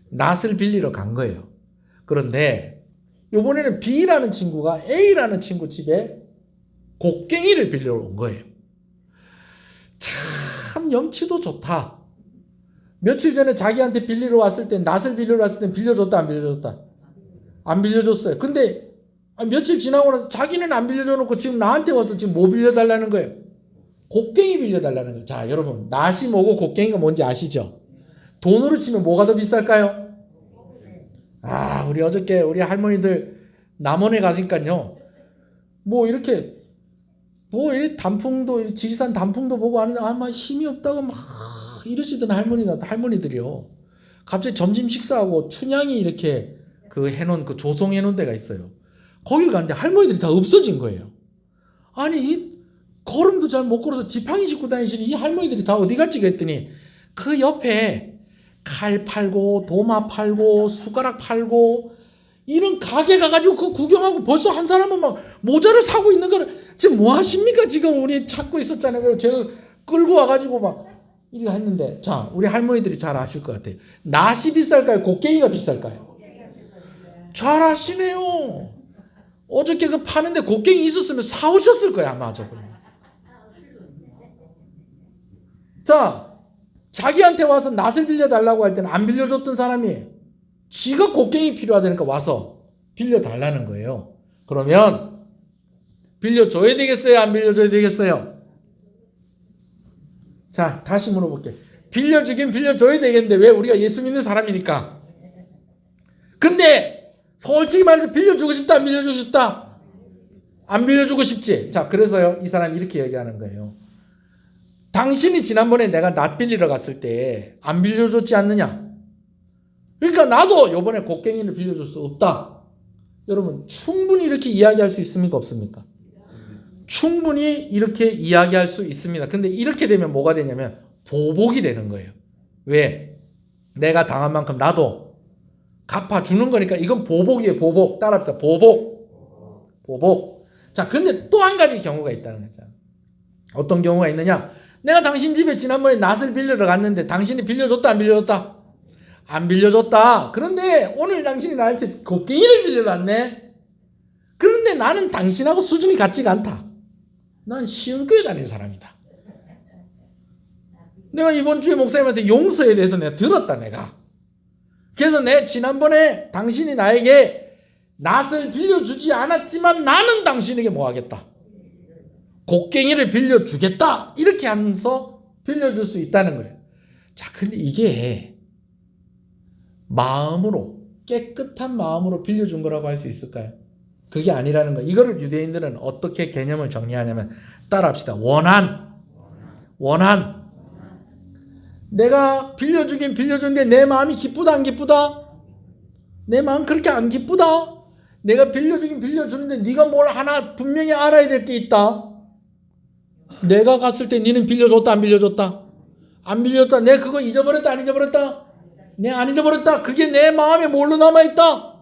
낫을 빌리러 간 거예요. 그런데 이번에는 B라는 친구가 A라는 친구 집에 곡괭이를 빌리러 온 거예요. 참 염치도 좋다. 며칠 전에 자기한테 빌리러 왔을 때 낫을 빌리러 왔을 때 빌려줬다 안 빌려줬다? 안 빌려줬어요. 근데 며칠 지나고 나서 자기는 안 빌려줘 놓고 지금 나한테 와서 지금 뭐 빌려달라는 거예요? 곡괭이 빌려달라는 거예요. 자, 여러분 낫이 뭐고 곡괭이가 뭔지 아시죠? 돈으로 치면 뭐가 더 비쌀까요? 우리 어저께 우리 할머니들 남원에 가니까요. 뭐 이렇게 단풍도 지리산 단풍도 보고 하는데 막 힘이 없다고 막 이러시던 할머니들이요. 갑자기 점심 식사하고 춘향이 이렇게 해놓은 조성해놓은 데가 있어요. 거길 갔는데 할머니들이 다 없어진 거예요. 아니 이 걸음도 잘 못 걸어서 지팡이 짚고 다니시는 이 할머니들이 다 어디 갔지 했더니 그 옆에 칼 팔고 도마 팔고 숟가락 팔고 이런 가게 가가지고 그 구경하고 벌써 한 사람은 막 모자를 사고 있는 거를 지금 뭐 하십니까? 지금 우리 찾고 있었잖아요. 제가 끌고 와가지고 막 이렇게 했는데 자 우리 할머니들이 잘 아실 것 같아요. 낫이 비쌀까요? 곡괭이가 비쌀까요? 잘 아시네요. 어저께 그 파는데 곡괭이 있었으면 사오셨을 거예요 아마 저분. 자 자기한테 와서 낫을 빌려달라고 할 때는 안 빌려줬던 사람이 지가 곡괭이 필요하다니까 와서 빌려달라는 거예요. 그러면 빌려줘야 되겠어요? 안 빌려줘야 되겠어요? 자 다시 물어볼게요. 빌려주긴 빌려줘야 되겠는데 왜? 우리가 예수 믿는 사람이니까. 근데 솔직히 말해서 빌려주고 싶다 안 빌려주고 싶다? 안 빌려주고 싶지. 자 그래서요 이 사람이 이렇게 얘기하는 거예요. 당신이 지난번에 내가 낫 빌리러 갔을 때 안 빌려줬지 않느냐? 그러니까 나도 이번에 곡괭이를 빌려줄 수 없다. 여러분 충분히 이렇게 이야기할 수 있습니까? 없습니까? 충분히 이렇게 이야기할 수 있습니다. 근데 이렇게 되면 뭐가 되냐면 보복이 되는 거예요. 왜? 내가 당한 만큼 나도 갚아주는 거니까 이건 보복이에요. 보복. 따라합시다. 보복. 자 근데 또 한 가지 경우가 있다는 거죠. 어떤 경우가 있느냐? 내가 당신 집에 지난번에 낫을 빌리러 갔는데 당신이 빌려줬다 안 빌려줬다? 안 빌려줬다. 그런데 오늘 당신이 나한테 곡괭이를 빌려놨네. 그런데 나는 당신하고 수준이 같지가 않다. 난 시흥교회 다니는 사람이다. 내가 이번 주에 목사님한테 용서에 대해서 내가 들었다 내가. 그래서 내 지난번에 당신이 나에게 낫을 빌려주지 않았지만 나는 당신에게 뭐 하겠다? 곡괭이를 빌려주겠다. 이렇게 하면서 빌려줄 수 있다는 거예요. 자, 근데 이게 마음으로 깨끗한 마음으로 빌려준 거라고 할 수 있을까요? 그게 아니라는 거예요. 이거를 유대인들은 어떻게 개념을 정리하냐면 따라합시다. 원한. 내가 빌려주긴 빌려줬는데 내 마음이 기쁘다 안 기쁘다? 내 마음 그렇게 안 기쁘다? 내가 빌려주긴 빌려주는데 네가 뭘 하나 분명히 알아야 될 게 있다. 내가 갔을 때 너는 빌려줬다 안 빌려줬다? 안 빌려줬다. 내가 그거 잊어버렸다 안 잊어버렸다? 내가 안 잊어버렸다. 그게 내 마음에 뭘로 남아있다?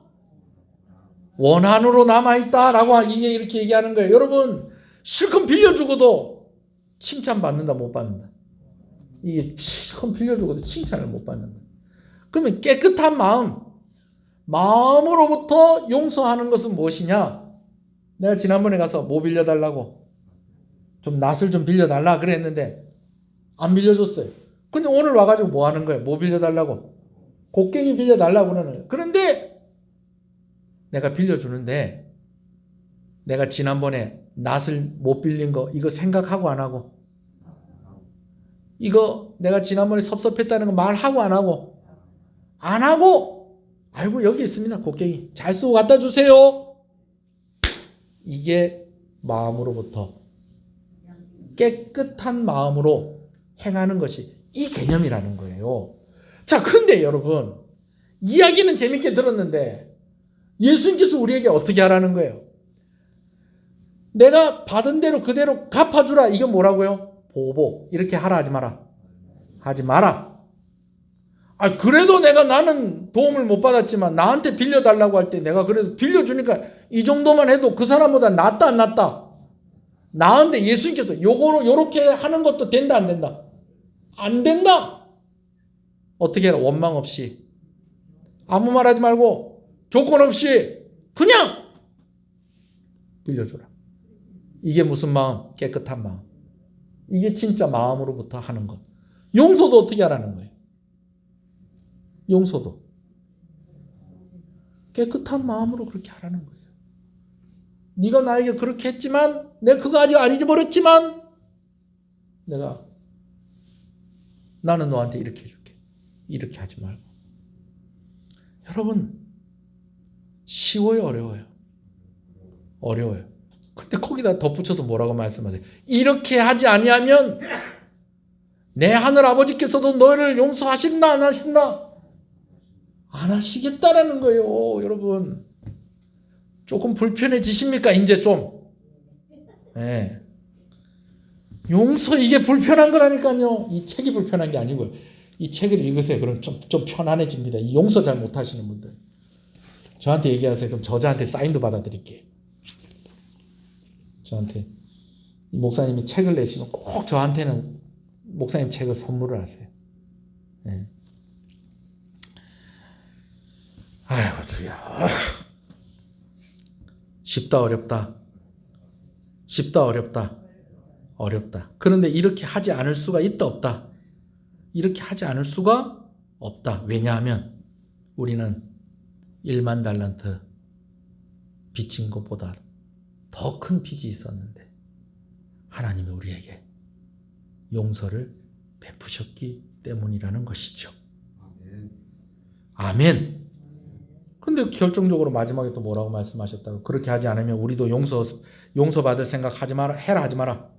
원한으로 남아있다라고 이게 이렇게 얘기하는 거예요. 여러분 실컷 빌려주고도 칭찬받는다 못 받는다? 이게 실컷 빌려주고도 칭찬을 못 받는다. 그러면 깨끗한 마음으로부터 용서하는 것은 무엇이냐? 내가 지난번에 가서 뭐 빌려달라고? 좀 낫을 좀 빌려달라 그랬는데 안 빌려줬어요. 근데 오늘 와가지고 뭐 하는 거예요? 뭐 빌려달라고? 곡괭이 빌려달라고 그러는 거예요. 그런데 내가 빌려주는데 내가 지난번에 낫을 못 빌린 거 이거 생각하고 안 하고 이거 내가 지난번에 섭섭했다는 거 말하고 안 하고 아이고 여기 있습니다. 곡괭이 잘 쓰고 갖다 주세요. 이게 마음으로부터 깨끗한 마음으로 행하는 것이 이 개념이라는 거예요. 자, 근데 여러분 이야기는 재밌게 들었는데 예수님께서 우리에게 어떻게 하라는 거예요? 내가 받은 대로 그대로 갚아주라. 이건 뭐라고요? 보복. 이렇게 하라 하지 마라. 하지 마라. 그래도 나는 도움을 못 받았지만 나한테 빌려달라고 할 때 내가 그래도 빌려주니까 이 정도만 해도 그 사람보다 낫다 안 낫다? 나은데 예수님께서 요렇게 하는 것도 된다 안 된다? 안 된다. 어떻게 해라? 원망 없이. 아무 말 하지 말고 조건 없이 그냥 빌려줘라. 이게 무슨 마음? 깨끗한 마음. 이게 진짜 마음으로부터 하는 것. 용서도 어떻게 하라는 거예요? 용서도 깨끗한 마음으로 그렇게 하라는 거예요. 네가 나에게 그렇게 했지만 내가 그거 아직 안 잊어버렸지만 나는 너한테 이렇게 해줄게. 이렇게 하지 말고. 여러분 쉬워요 어려워요? 어려워요. 근데 거기다 덧붙여서 뭐라고 말씀하세요? 이렇게 하지 아니하면 내 하늘 아버지께서도 너를 용서하신다 안 하신다? 안 하시겠다라는 거예요. 여러분 조금 불편해지십니까? 이제 좀. 네. 용서 이게 불편한 거라니까요. 이 책이 불편한 게 아니고요. 이 책을 읽으세요. 그럼 좀 편안해집니다. 이 용서 잘 못하시는 분들. 저한테 얘기하세요. 그럼 저자한테 사인도 받아드릴게요. 저한테 이 목사님이 책을 내시면 꼭 저한테는 목사님 책을 선물을 하세요. 네. 아이고 주야. 쉽다 어렵다. 쉽다 어렵다. 어렵다. 그런데 이렇게 하지 않을 수가 있다 없다. 이렇게 하지 않을 수가 없다. 왜냐하면 우리는 1만 달란트 빚진 것보다 더 큰 빚이 있었는데 하나님이 우리에게 용서를 베푸셨기 때문이라는 것이죠. 아멘. 근데 결정적으로 마지막에 또 뭐라고 말씀하셨다고? 그렇게 하지 않으면 우리도 용서받을 생각 하지 마라. 해라 하지 마라.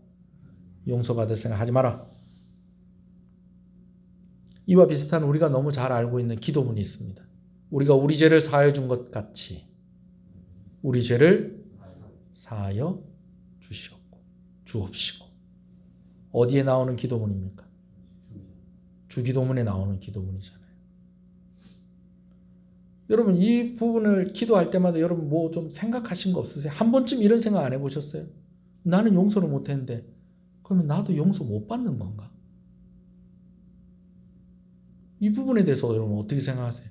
용서받을 생각 하지 마라. 이와 비슷한 우리가 너무 잘 알고 있는 기도문이 있습니다. 우리가 우리 죄를 사하여 준 것 같이 우리 죄를 사하여 주옵시고. 어디에 나오는 기도문입니까? 주기도문에 나오는 기도문이잖아요. 여러분 이 부분을 기도할 때마다 여러분 뭐 좀 생각하신 거 없으세요? 한 번쯤 이런 생각 안 해보셨어요? 나는 용서를 못했는데 그러면 나도 용서 못 받는 건가? 이 부분에 대해서 여러분 어떻게 생각하세요?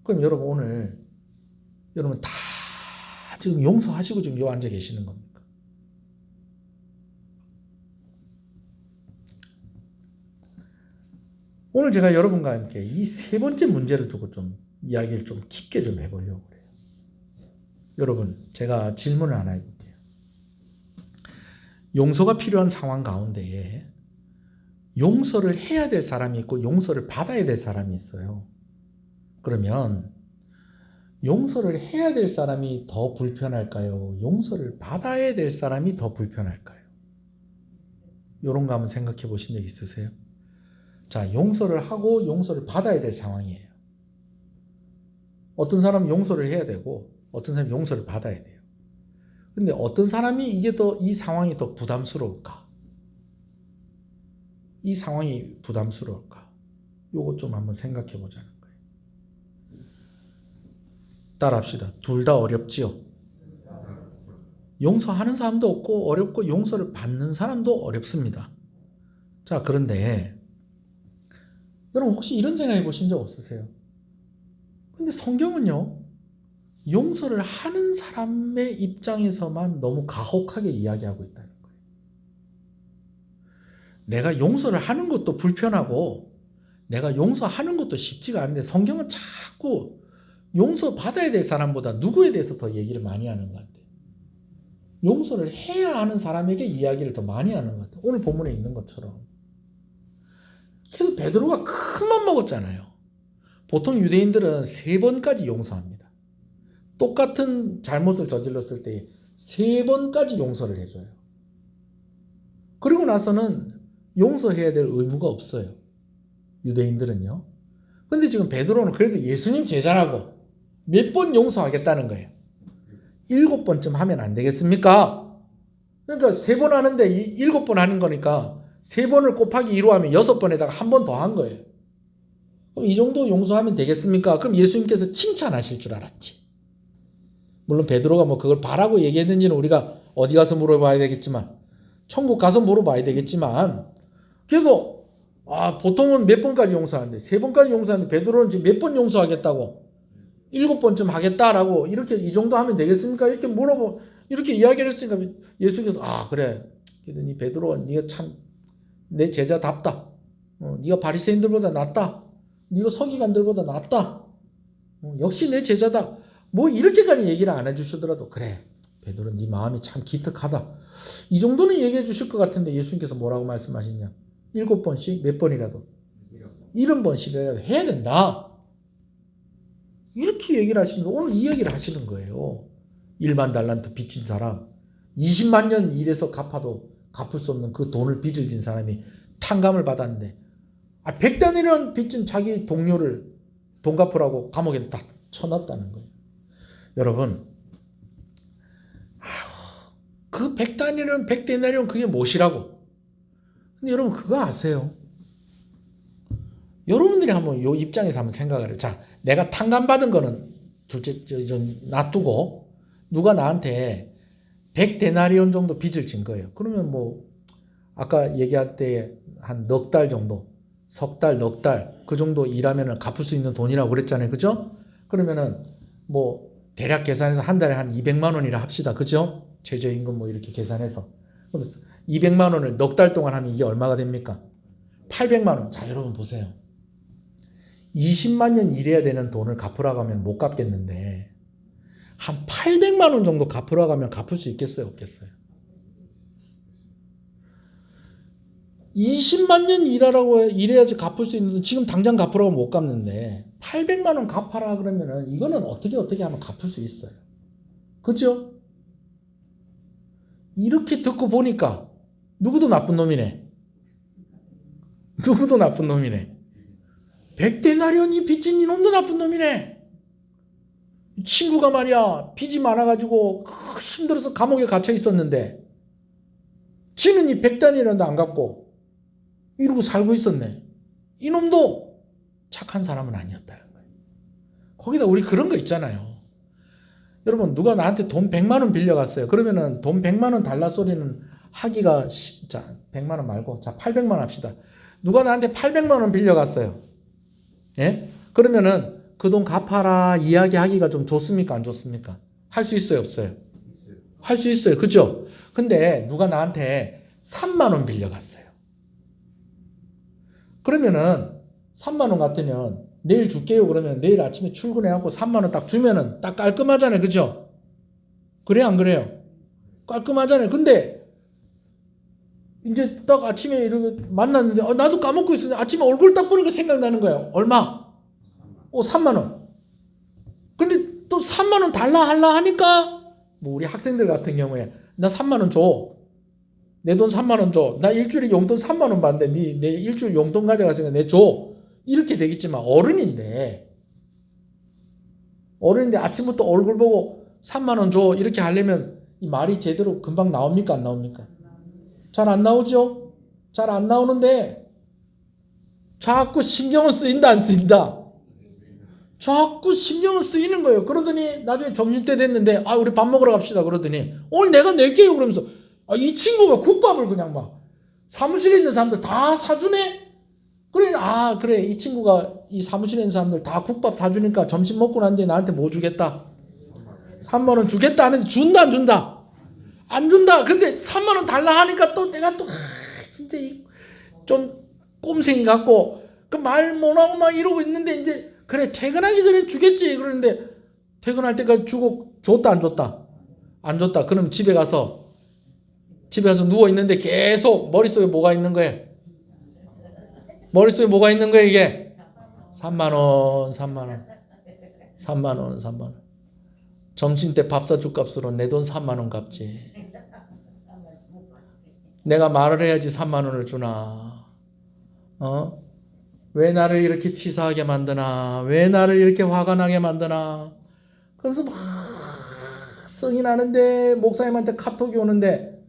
그럼 여러분 오늘 여러분 다 지금 용서하시고 지금 여기 앉아 계시는 겁니까? 오늘 제가 여러분과 함께 이 세 번째 문제를 두고 좀 이야기를 좀 깊게 좀 해보려고 그래요. 여러분 제가 질문을 하나 해볼게요. 용서가 필요한 상황 가운데에 용서를 해야 될 사람이 있고 용서를 받아야 될 사람이 있어요. 그러면 용서를 해야 될 사람이 더 불편할까요? 용서를 받아야 될 사람이 더 불편할까요? 이런 거 한번 생각해 보신 적 있으세요? 자, 용서를 하고 용서를 받아야 될 상황이에요. 어떤 사람은 용서를 해야 되고 어떤 사람은 용서를 받아야 돼요. 근데 어떤 사람이 이 상황이 더 부담스러울까? 이 상황이 부담스러울까? 요거 좀 한번 생각해 보자는 거예요. 따라합시다. 둘 다 어렵지요. 용서하는 사람도 없고 어렵고 용서를 받는 사람도 어렵습니다. 자, 그런데 여러분 혹시 이런 생각해 보신 적 없으세요? 근데 성경은요, 용서를 하는 사람의 입장에서만 너무 가혹하게 이야기하고 있다는 거예요. 내가 용서를 하는 것도 불편하고 내가 용서하는 것도 쉽지가 않은데 성경은 자꾸 용서받아야 될 사람보다 누구에 대해서 더 얘기를 많이 하는 것 같아요. 용서를 해야 하는 사람에게 이야기를 더 많이 하는 것 같아요. 오늘 본문에 있는 것처럼. 그래서 베드로가 큰 맘 먹었잖아요. 보통 유대인들은 3번까지 용서합니다. 똑같은 잘못을 저질렀을 때 3번까지 용서를 해줘요. 그리고 나서는 용서해야 될 의무가 없어요. 유대인들은요. 근데 지금 베드로는 그래도 예수님 제자라고 몇 번 용서하겠다는 거예요. 7번쯤 하면 안 되겠습니까? 그러니까 3번 하는데 7번 하는 거니까 3번을 곱하기 2로 하면 6번에다가 한 번 더 한 거예요. 그럼 이 정도 용서하면 되겠습니까? 그럼 예수님께서 칭찬하실 줄 알았지. 물론 베드로가 뭐 그걸 바라고 얘기했는지는 우리가 어디 가서 물어봐야 되겠지만, 천국 가서 물어봐야 되겠지만, 그래도 보통은 몇 번까지 용서하는데 3번까지 용서하는데 베드로는 지금 몇 번 용서하겠다고 7번쯤 하겠다라고 이렇게 이 정도 하면 되겠습니까? 이렇게 이렇게 이야기를 했으니까 예수께서 그래. 그러더니 베드로가 네가 참 내 제자답다. 네가 바리새인들보다 낫다. 네가 서기관들보다 낫다. 역시 내 제자다. 뭐 이렇게까지 얘기를 안 해주시더라도 그래. 베드로 네 마음이 참 기특하다. 이 정도는 얘기해 주실 것 같은데 예수님께서 뭐라고 말씀하시냐? 7번씩 몇 번이라도 70번씩이라도 해야 된다. 이렇게 얘기를 하시면서 오늘 이 얘기를 하시는 거예요. 1만 달란트 빚진 사람, 20만 년 일해서 갚아도 갚을 수 없는 그 돈을 빚을 진 사람이 탕감을 받았는데 100단이라는 빚진 자기 동료를 돈 갚으라고 감옥에 딱 쳐놨다는 거예요. 여러분, 그 100단이라는 100데나리온 그게 무엇이라고? 근데 여러분 그거 아세요? 여러분들이 한번 요 입장에서 한번 생각을 해요. 자, 내가 탕감받은 거는 둘째 좀 놔두고 누가 나한테 100데나리온 정도 빚을 진 거예요. 그러면 뭐 아까 얘기할 때 한 넉 달 정도, 석 달, 넉 달 그 정도 일하면 갚을 수 있는 돈이라고 그랬잖아요. 그죠? 그러면은 뭐 대략 계산해서 한 달에 한 200만 원이라 합시다. 그죠? 최저임금 뭐 이렇게 계산해서. 그럼 200만 원을 넉 달 동안 하면 이게 얼마가 됩니까? 800만 원. 자, 여러분 보세요. 20만 년 일해야 되는 돈을 갚으라고 하면 못 갚겠는데 한 800만 원 정도 갚으라고 하면 갚을 수 있겠어요? 없겠어요? 20만 년 일해야지 갚을 수 있는 돈 지금 당장 갚으라고 못 갚는데 800만 원 갚아라 그러면은 이거는 어떻게 하면 갚을 수 있어요. 그죠? 이렇게 듣고 보니까 누구도 나쁜 놈이네. 누구도 나쁜 놈이네. 100데나리온이 빚진 이놈도 나쁜 놈이네. 친구가 말이야 빚이 많아가지고 힘들어서 감옥에 갇혀 있었는데 지는 이 100단이라도 안 갚고 이러고 살고 있었네. 이놈도 착한 사람은 아니었다는 거예요. 거기다 우리 그런 거 있잖아요. 여러분 누가 나한테 돈 100만 원 빌려갔어요. 그러면은 돈 100만 원 달라 소리는 하기가 자 100만 원 말고 자 800만 원 합시다. 누가 나한테 800만 원 빌려갔어요. 예? 그러면은 그 돈 갚아라 이야기하기가 좀 좋습니까? 안 좋습니까? 할 수 있어요? 없어요? 할 수 있어요. 그죠? 근데 누가 나한테 3만 원 빌려갔어요. 그러면은 3만 원 같으면 내일 줄게요. 그러면 내일 아침에 출근해갖고 3만 원 딱 주면은 딱 깔끔하잖아요. 그죠? 그래 안 그래요? 깔끔하잖아요. 근데 이제 딱 아침에 이렇게 만났는데 나도 까먹고 있었는데 아침에 얼굴 딱 보니까 생각나는 거예요. 얼마? 3만 원. 근데 또 3만 원 달라 할라 하니까 뭐 우리 학생들 같은 경우에 나 3만 원 줘. 내 돈 3만 원 줘. 나 일주일에 용돈 3만 원 받는데 내 일주일 용돈 가져가서 내 줘. 이렇게 되겠지만 어른인데 아침부터 얼굴 보고 3만 원 줘. 이렇게 하려면 이 말이 제대로 금방 나옵니까? 안 나옵니까? 잘 안 나오죠? 잘 안 나오는데 자꾸 신경을 쓰인다 안 쓰인다? 자꾸 신경을 쓰이는 거예요. 그러더니 나중에 점심때 됐는데 우리 밥 먹으러 갑시다. 그러더니 오늘 내가 낼게요. 그러면서 이 친구가 국밥을 그냥 막 사무실에 있는 사람들 다 사주네. 그래 그래 이 친구가 이 사무실에 있는 사람들 다 국밥 사주니까 점심 먹고 난 뒤에 나한테 뭐 주겠다? 3만 원 주겠다 하는데 준다 안 준다? 안 준다. 근데 3만 원 달라 하니까 또 내가 또 진짜 좀 꼼생이 같고 그 말 못하고 막 이러고 있는데 이제 그래 퇴근하기 전에 주겠지 그러는데 퇴근할 때까지 주고 줬다 안 줬다? 안 줬다. 그럼 집에 가서 누워 있는데 계속 머릿속에 뭐가 있는 거예요? 머릿속에 뭐가 있는 거예요 이게? 3만 원 3만 원 점심때 밥 사줄 값으로 내 돈 3만 원 갚지. 내가 말을 해야지 3만 원을 주나. 왜 나를 이렇게 치사하게 만드나? 왜 나를 이렇게 화가 나게 만드나? 그러면서 막 성이 나는데 목사님한테 카톡이 오는데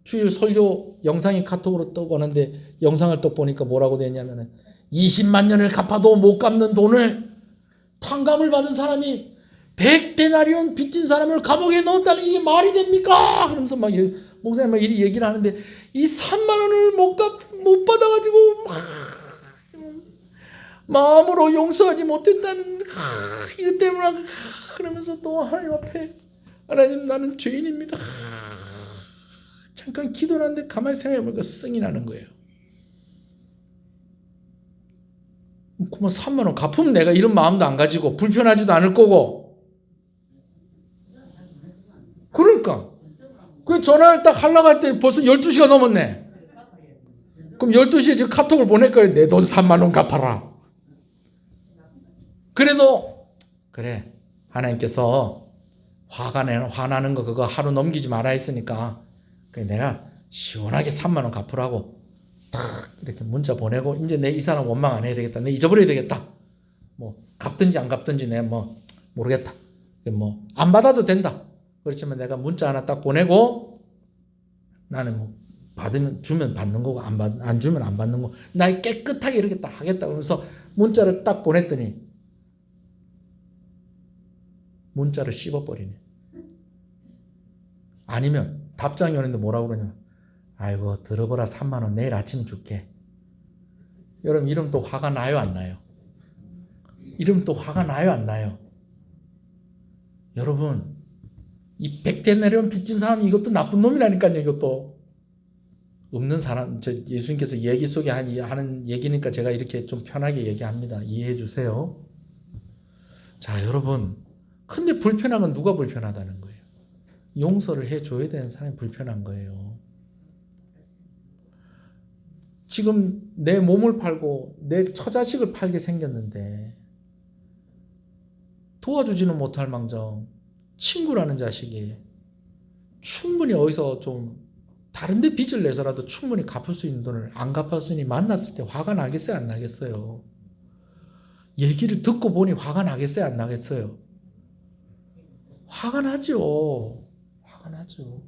주일 설교 영상이 카톡으로 떠 오는데 영상을 또 보니까 뭐라고 되냐면은 20만 년을 갚아도 못 갚는 돈을 탕감을 받은 사람이 100데나리온 빚진 사람을 감옥에 넣었다는 이게 말이 됩니까? 그러면서 막 목사님 막 이리 얘기를 하는데 이 3만 원을 못 받아가지고 막 마음으로 용서하지 못했다는 이것 때문에 그러면서 또 하나님 앞에 하나님 나는 죄인입니다. 잠깐 기도를 하는데 가만히 생각해보니까 성이 나는 거예요. 그만 3만 원 갚으면 내가 이런 마음도 안 가지고 불편하지도 않을 거고. 그러니까 그 전화를 딱 하려고 할 때 벌써 12시가 넘었네. 그럼 12시에 지금 카톡을 보낼 거예요. 내 돈 3만 원 갚아라. 그래도 그래 하나님께서 화나는 거 그거 하루 넘기지 마라 했으니까 내가 시원하게 3만 원 갚으라고 딱 이렇게 문자 보내고 이제 내 이 사람 원망 안 해야 되겠다. 내 잊어버려야 되겠다. 뭐 갚든지 안 갚든지 내 뭐 모르겠다. 뭐 안 받아도 된다. 그렇지만 내가 문자 하나 딱 보내고 나는 뭐 받으면 주면 받는 거고 안 주면 안 받는 거. 나 깨끗하게 이렇게 딱 하겠다. 그러면서 문자를 딱 보냈더니 문자를 씹어버리네. 아니면 답장이 오는데 뭐라고 그러냐. 아이고 들어보라 3만 원 내일 아침 줄게. 여러분 이러면 또 화가 나요 안 나요? 이러면 또 화가 나요 안 나요? 여러분 이 100데나리온 빚진 사람이 이것도 나쁜 놈이라니까요. 이것도 없는 사람 예수님께서 얘기 속에 하는 얘기니까 제가 이렇게 좀 편하게 얘기합니다. 이해해 주세요. 자 여러분 근데 불편한 건 누가 불편하다는 거예요? 용서를 해줘야 되는 사람이 불편한 거예요. 지금 내 몸을 팔고 내 처자식을 팔게 생겼는데 도와주지는 못할 망정 친구라는 자식이 충분히 어디서 좀 다른 데 빚을 내서라도 충분히 갚을 수 있는 돈을 안 갚았으니 만났을 때 화가 나겠어요 안 나겠어요? 얘기를 듣고 보니 화가 나겠어요 안 나겠어요? 화가 나죠. 화가 나죠.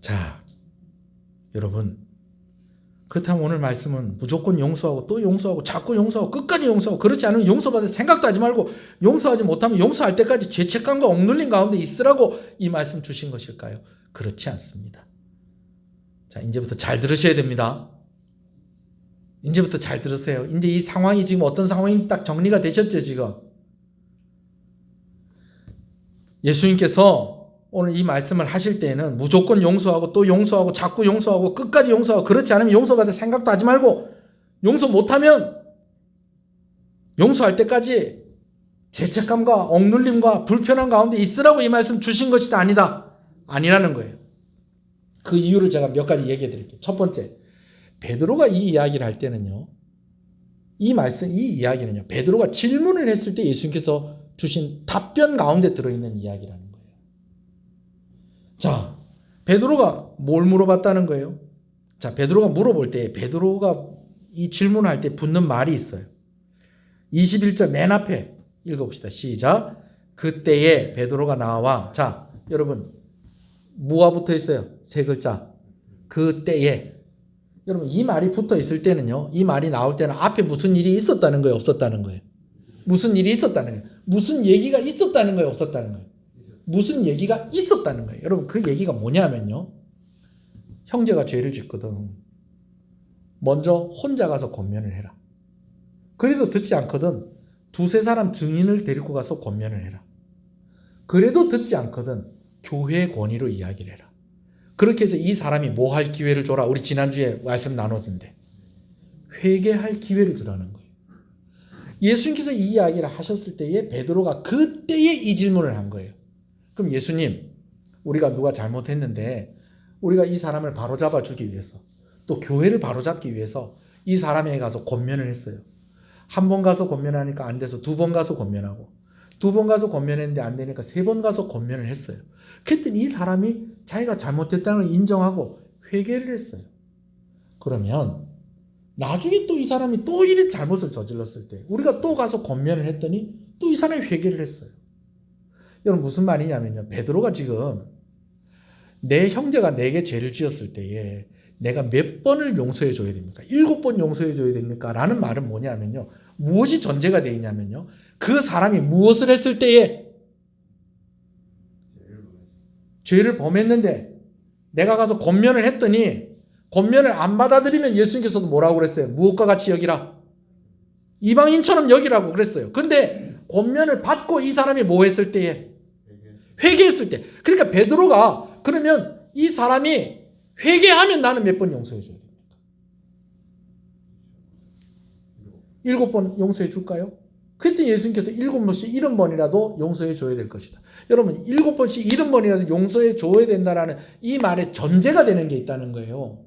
자, 여러분 그렇다면 오늘 말씀은 무조건 용서하고 또 용서하고 자꾸 용서하고 끝까지 용서하고 그렇지 않으면 용서받을 생각도 하지 말고 용서하지 못하면 용서할 때까지 죄책감과 억눌린 가운데 있으라고 이 말씀 주신 것일까요? 그렇지 않습니다. 자, 이제부터 잘 들으셔야 됩니다. 이제부터 잘 들으세요. 이제 이 상황이 지금 어떤 상황인지 딱 정리가 되셨죠 지금? 예수님께서 오늘 이 말씀을 하실 때에는 무조건 용서하고 또 용서하고 자꾸 용서하고 끝까지 용서하고 그렇지 않으면 용서받을 생각도 하지 말고 용서 못하면 용서할 때까지 죄책감과 억눌림과 불편한 가운데 있으라고 이 말씀 주신 것이 아니다. 아니라는 거예요. 그 이유를 제가 몇 가지 얘기해 드릴게요. 첫 번째, 베드로가 이 이야기를 할 때는요. 이 이야기는요. 베드로가 질문을 했을 때 예수님께서 주신 답변 가운데 들어있는 이야기라는 거예요. 자, 베드로가 뭘 물어봤다는 거예요? 자, 베드로가 물어볼 때 베드로가 이 질문할 때 붙는 말이 있어요. 21절 맨 앞에 읽어봅시다. 시작. 그때에 베드로가 나와. 자, 여러분 뭐가 붙어 있어요? 세 글자. 그때에. 여러분 이 말이 붙어 있을 때는요. 이 말이 나올 때는 앞에 무슨 일이 있었다는 거예요? 없었다는 거예요? 무슨 일이 있었다는 거예요? 무슨 얘기가 있었다는 거예요? 없었다는 거예요? 무슨 얘기가 있었다는 거예요. 여러분 그 얘기가 뭐냐면요. 형제가 죄를 짓거든. 먼저 혼자 가서 권면을 해라. 그래도 듣지 않거든. 두세 사람 증인을 데리고 가서 권면을 해라. 그래도 듣지 않거든. 교회의 권위로 이야기를 해라. 그렇게 해서 이 사람이 뭐 할 기회를 줘라. 우리 지난주에 말씀 나눴는데 회개할 기회를 주라는 거예요. 예수님께서 이 이야기를 하셨을 때에 베드로가 그때에 이 질문을 한 거예요. 그럼 예수님, 우리가 누가 잘못했는데 우리가 이 사람을 바로잡아 주기 위해서 또 교회를 바로잡기 위해서 이 사람에게 가서 권면을 했어요. 한 번 가서 권면하니까 안 돼서 두 번 가서 권면하고 두 번 가서 권면했는데 안 되니까 세 번 가서 권면을 했어요. 그랬더니 이 사람이 자기가 잘못했다는 걸 인정하고 회개를 했어요. 그러면 나중에 또 이 사람이 또 이런 잘못을 저질렀을 때 우리가 또 가서 권면을 했더니 또 이 사람이 회개를 했어요. 여러분 무슨 말이냐면요. 베드로가 지금 내 형제가 내게 죄를 지었을 때에 내가 몇 번을 용서해 줘야 됩니까? 7번 용서해 줘야 됩니까? 라는 말은 뭐냐면요. 무엇이 전제가 되어 있냐면요. 그 사람이 무엇을 했을 때에 죄를 범했는데 내가 가서 권면을 했더니 권면을 안 받아들이면 예수님께서도 뭐라고 그랬어요? 무엇과 같이 여기라? 이방인처럼 여기라고 그랬어요. 근데 권면을 받고 이 사람이 뭐 했을 때에? 회개했을 때. 그러니까 베드로가 그러면 이 사람이 회개하면 나는 몇 번 용서해 줘야 됩니까? 7번 용서해 줄까요? 그때 예수님께서 7번씩 70번이라도 용서해 줘야 될 것이다. 여러분 7번씩 70번이라도 용서해 줘야 된다라는 이 말에 전제가 되는 게 있다는 거예요.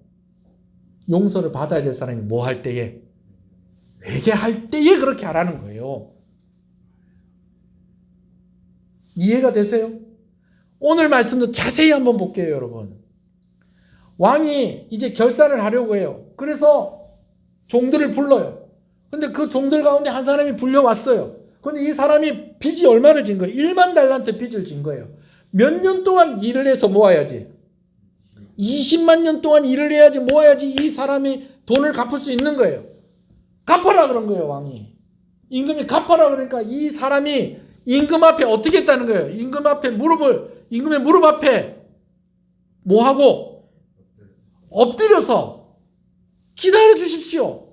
용서를 받아야 될 사람이 뭐 할 때에? 회개할 때에 그렇게 하라는 거예요. 이해가 되세요? 오늘 말씀도 자세히 한번 볼게요, 여러분. 왕이 이제 결산을 하려고 해요. 그래서 종들을 불러요. 근데 그 종들 가운데 한 사람이 불려왔어요. 근데 이 사람이 빚이 얼마를 진 거예요? 1만 달란트 빚을 진 거예요. 몇 년 동안 일을 해서 모아야지? 20만 년 동안 일을 해야지 모아야지 이 사람이 돈을 갚을 수 있는 거예요. 갚아라 그런 거예요, 왕이. 임금이 갚아라 그러니까 이 사람이 임금 앞에 어떻게 했다는 거예요? 임금의 무릎 앞에 뭐 하고? 엎드려서 기다려 주십시오.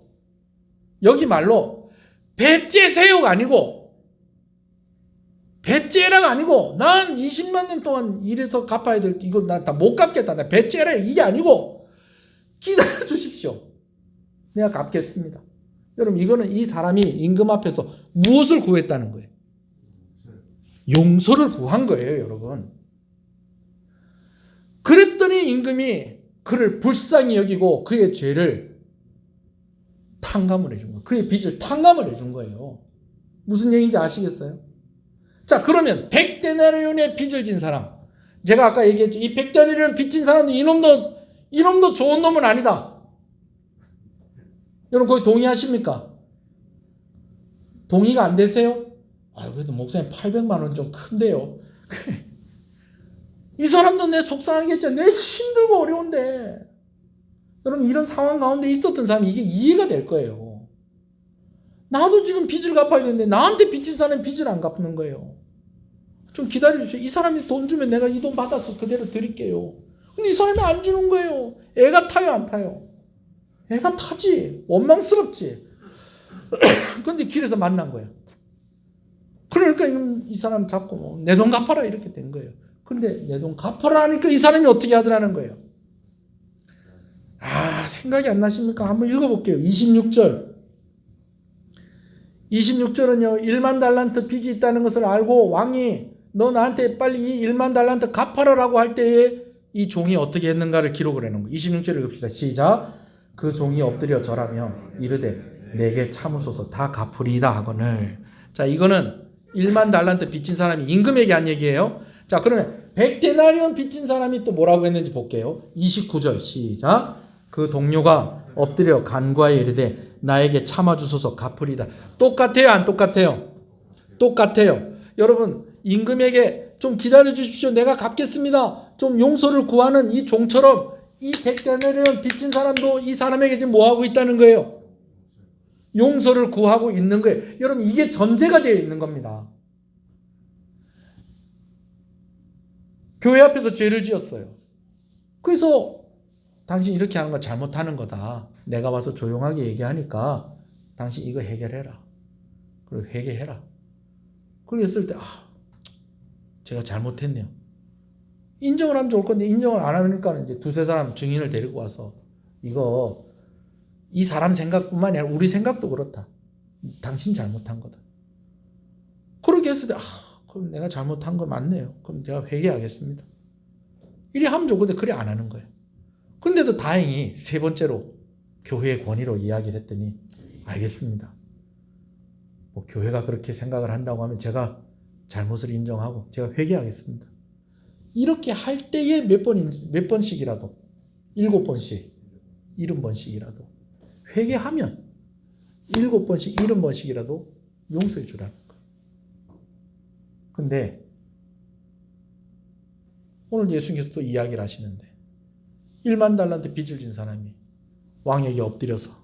여기 말로 배째세요가 아니고 배째라가 아니고 난 20만 년 동안 일해서 갚아야 될 이거 난 다 못 갚겠다. 나 배째라 이게 아니고 기다려 주십시오. 내가 갚겠습니다. 여러분 이거는 이 사람이 임금 앞에서 무엇을 구했다는 거예요? 용서를 구한 거예요, 여러분. 그랬더니 임금이 그를 불쌍히 여기고 그의 죄를 탕감을 해준 거예요. 그의 빚을 탕감을 해준 거예요. 무슨 얘기인지 아시겠어요? 자, 그러면 100데나리온의 빚을 진 사람. 제가 아까 얘기했죠. 이 100데나리온 빚 진 사람도 이놈도 좋은 놈은 아니다. 여러분 거기 동의하십니까? 동의가 안 되세요? 아, 그래도 목사님 800만 원 좀 큰데요. 이 사람도 내 속상하겠죠. 내 힘들고 어려운데. 여러분 이런 상황 가운데 있었던 사람이 이게 이해가 될 거예요. 나도 지금 빚을 갚아야 되는데 나한테 빚진 사람은 빚을 안 갚는 거예요. 좀 기다려주세요. 이 사람이 돈 주면 내가 이 돈 받아서 그대로 드릴게요. 근데 이 사람이 안 주는 거예요. 애가 타요, 안 타요? 애가 타지. 원망스럽지. 근데 길에서 만난 거예요. 그러니까 이 사람 잡고 내 돈 갚아라 이렇게 된 거예요. 근데 내 돈 갚아라 하니까 이 사람이 어떻게 하더라는 거예요. 아, 생각이 안 나십니까? 한번 읽어볼게요. 26절. 26절은요. 1만 달란트 빚이 있다는 것을 알고 왕이 너 나한테 빨리 이 1만 달란트 갚아라라고 할 때에 이 종이 어떻게 했는가를 기록을 해놓은 거예요. 26절 읽읍시다. 시작. 그 종이 엎드려 절하며 이르되 내게 참으소서 다 갚으리이다 하거늘. 자, 이거는 1만 달란트 빚진 사람이 임금에게 한 얘기예요. 자, 그러면 100데나리온 빚진 사람이 또 뭐라고 했는지 볼게요. 29절 시작. 그 동료가 엎드려 간구하여 이르되 나에게 참아주소서 갚으리이다. 똑같아요, 안 똑같아요? 똑같아요. 여러분 임금에게 좀 기다려 주십시오. 내가 갚겠습니다. 좀 용서를 구하는 이 종처럼 이 100데나리온 빚진 사람도 이 사람에게 지금 뭐 하고 있다는 거예요? 용서를 구하고 있는 거예요. 여러분 이게 전제가 되어 있는 겁니다. 교회 앞에서 죄를 지었어요. 그래서 당신 이렇게 하는 거 잘못하는 거다. 내가 와서 조용하게 얘기하니까 당신 이거 해결해라. 그리고 회개해라. 그리고 했을 때 제가 잘못했네요. 인정을 하면 좋을 건데 인정을 안 하니까 이제 두세 사람 증인을 데리고 와서 이거 이 사람 생각뿐만이 아니라 우리 생각도 그렇다. 당신 잘못한 거다. 그렇게 했을 때 그럼 내가 잘못한 거 맞네요. 그럼 제가 회개하겠습니다. 이리 하면 좋은데 그래 안 하는 거예요. 근데도 다행히 세 번째로 교회의 권위로 이야기를 했더니 알겠습니다. 뭐 교회가 그렇게 생각을 한다고 하면 제가 잘못을 인정하고 제가 회개하겠습니다. 이렇게 할 때에 몇 번씩이라도 7번씩 70번씩이라도 회개하면 7번씩 70번씩이라도 용서해 주라는 거예요. 근데 오늘 예수님께서 또 이야기를 하시는데 1만 달란트 빚을 진 사람이 왕에게 엎드려서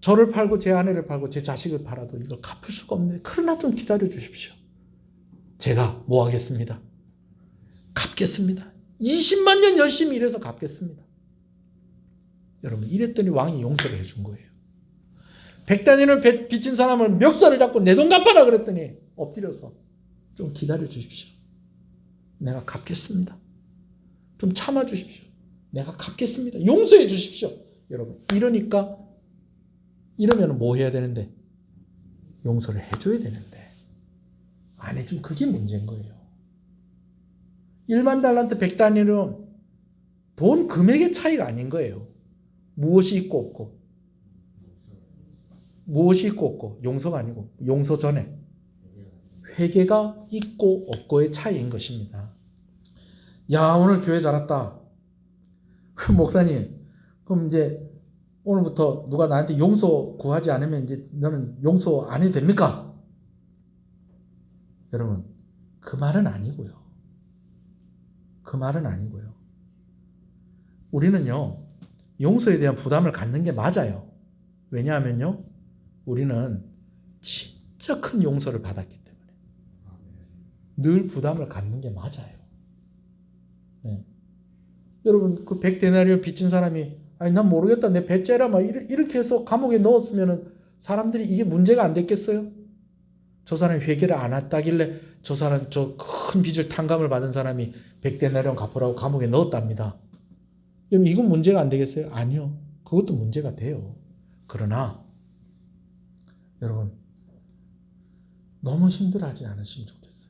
저를 팔고 제 아내를 팔고 제 자식을 팔아도 이걸 갚을 수가 없는데 그러나 좀 기다려 주십시오. 제가 뭐 하겠습니다. 갚겠습니다. 20만 년 열심히 일해서 갚겠습니다. 여러분 이랬더니 왕이 용서를 해준 거예요. 100다니를 빚진 사람을 멱살을 잡고 내 돈 갚아라 그랬더니 엎드려서 좀 기다려 주십시오. 내가 갚겠습니다. 좀 참아 주십시오. 내가 갚겠습니다. 용서해 주십시오. 여러분 이러니까 이러면 뭐 해야 되는데 용서를 해줘야 되는데 안 해준 그게 문제인 거예요. 1만 달란트 100다니엘은 돈 금액의 차이가 아닌 거예요. 무엇이 있고 없고 무엇이 있고 없고 용서가 아니고 용서 전에 회개가 있고 없고의 차이인 것입니다. 야 오늘 교회 잘 왔다. 목사님 그럼 이제 오늘부터 누가 나한테 용서 구하지 않으면 이제 너는 용서 안 해도 됩니까? 여러분 그 말은 아니고요. 그 말은 아니고요. 우리는요 용서에 대한 부담을 갖는 게 맞아요. 왜냐하면요 우리는 진짜 큰 용서를 받았기 때문에 늘 부담을 갖는 게 맞아요. 네. 여러분 그 100데나리온 빚진 사람이 아니 난 모르겠다 내 배째라 막 이렇게 해서 감옥에 넣었으면 사람들이 이게 문제가 안 됐겠어요? 저 사람이 회개를 안 했다길래 저 사람 저 큰 빚을 탕감을 받은 사람이 100데나리온 갚으라고 감옥에 넣었답니다. 여러분 이건 문제가 안 되겠어요? 아니요. 그것도 문제가 돼요. 그러나 여러분 너무 힘들어하지 않으시면 좋겠어요.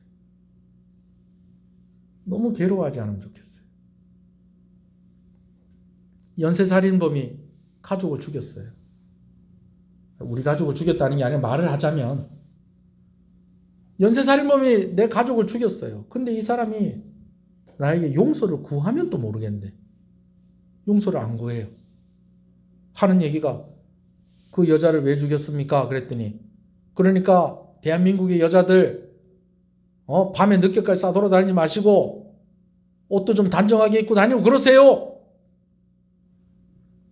너무 괴로워하지 않으면 좋겠어요. 연쇄살인범이 가족을 죽였어요. 우리 가족을 죽였다는 게 아니라 말을 하자면 연쇄살인범이 내 가족을 죽였어요. 근데 이 사람이 나에게 용서를 구하면 또 모르겠는데 용서를 안 구해요. 하는 얘기가 그 여자를 왜 죽였습니까? 그랬더니 그러니까 대한민국의 여자들 밤에 늦게까지 싸돌아다니지 마시고 옷도 좀 단정하게 입고 다니고 그러세요.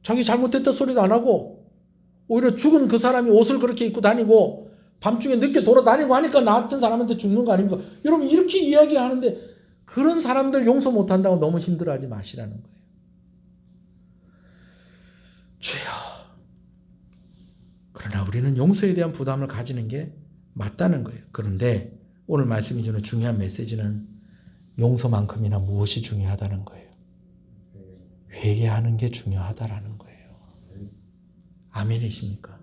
자기 잘못됐다 소리도 안 하고 오히려 죽은 그 사람이 옷을 그렇게 입고 다니고 밤중에 늦게 돌아다니고 하니까 나 같은 사람한테 죽는 거 아닙니까? 여러분 이렇게 이야기하는데 그런 사람들 용서 못한다고 너무 힘들어하지 마시라는 거예요. 주여. 그러나 우리는 용서에 대한 부담을 가지는 게 맞다는 거예요. 그런데 오늘 말씀이 주는 중요한 메시지는 용서만큼이나 무엇이 중요하다는 거예요. 회개하는 게 중요하다라는 거예요. 아멘이십니까?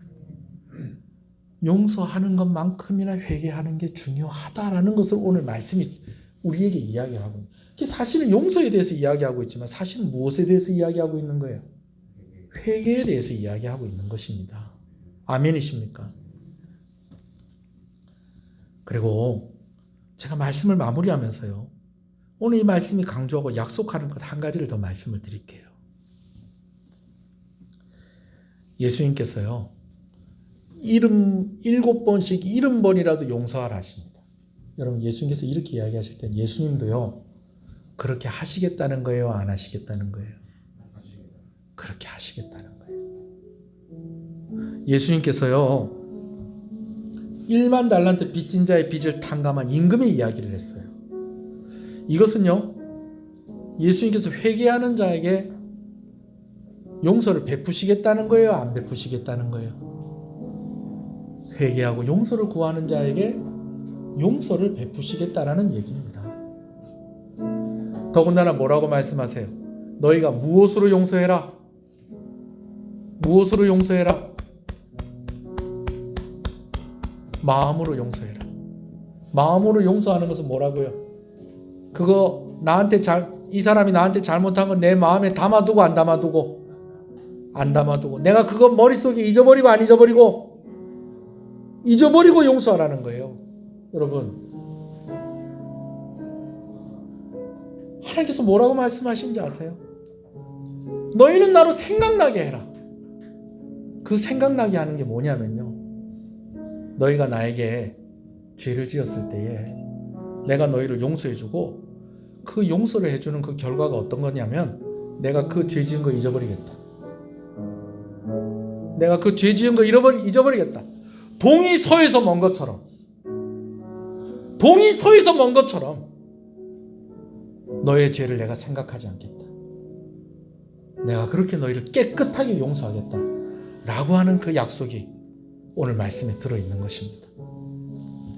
용서하는 것만큼이나 회개하는 게 중요하다라는 것을 오늘 말씀이 우리에게 이야기하고 있는 거예요. 사실은 용서에 대해서 이야기하고 있지만 사실은 무엇에 대해서 이야기하고 있는 거예요? 회개에 대해서 이야기하고 있는 것입니다. 아멘이십니까? 그리고 제가 말씀을 마무리하면서요. 오늘 이 말씀이 강조하고 약속하는 것 한 가지를 더 말씀을 드릴게요. 예수님께서요. 7번씩 70번이라도 용서하라 하십니다. 여러분 예수님께서 이렇게 이야기하실 때 예수님도요. 그렇게 하시겠다는 거예요? 안 하시겠다는 거예요? 그렇게 하시겠다는 거예요. 예수님께서요. 1만 달란트 빚진 자의 빚을 탕감한 임금의 이야기를 했어요. 이것은요. 예수님께서 회개하는 자에게 용서를 베푸시겠다는 거예요? 안 베푸시겠다는 거예요? 회개하고 용서를 구하는 자에게 용서를 베푸시겠다라는 얘기입니다. 더군다나 뭐라고 말씀하세요? 너희가 무엇으로 용서해라? 무엇으로 용서해라? 마음으로 용서해라. 마음으로 용서하는 것은 뭐라고요? 그거 이 사람이 나한테 잘못한 건 내 마음에 담아두고 안 담아두고 안 담아두고 내가 그거 머릿속에 잊어버리고 안 잊어버리고 용서하라는 거예요. 여러분 하나님께서 뭐라고 말씀하신지 아세요? 너희는 나로 생각나게 해라. 그 생각나게 하는 게 뭐냐면요, 너희가 나에게 죄를 지었을 때에 내가 너희를 용서해주고 그 용서를 해주는 그 결과가 어떤 거냐면 내가 그 죄 지은 거 잊어버리겠다. 내가 그 죄 지은 거 잊어버리겠다. 동이 서에서 먼 것처럼, 동이 서에서 먼 것처럼 너의 죄를 내가 생각하지 않겠다. 내가 그렇게 너희를 깨끗하게 용서하겠다 라고 하는 그 약속이 오늘 말씀에 들어있는 것입니다.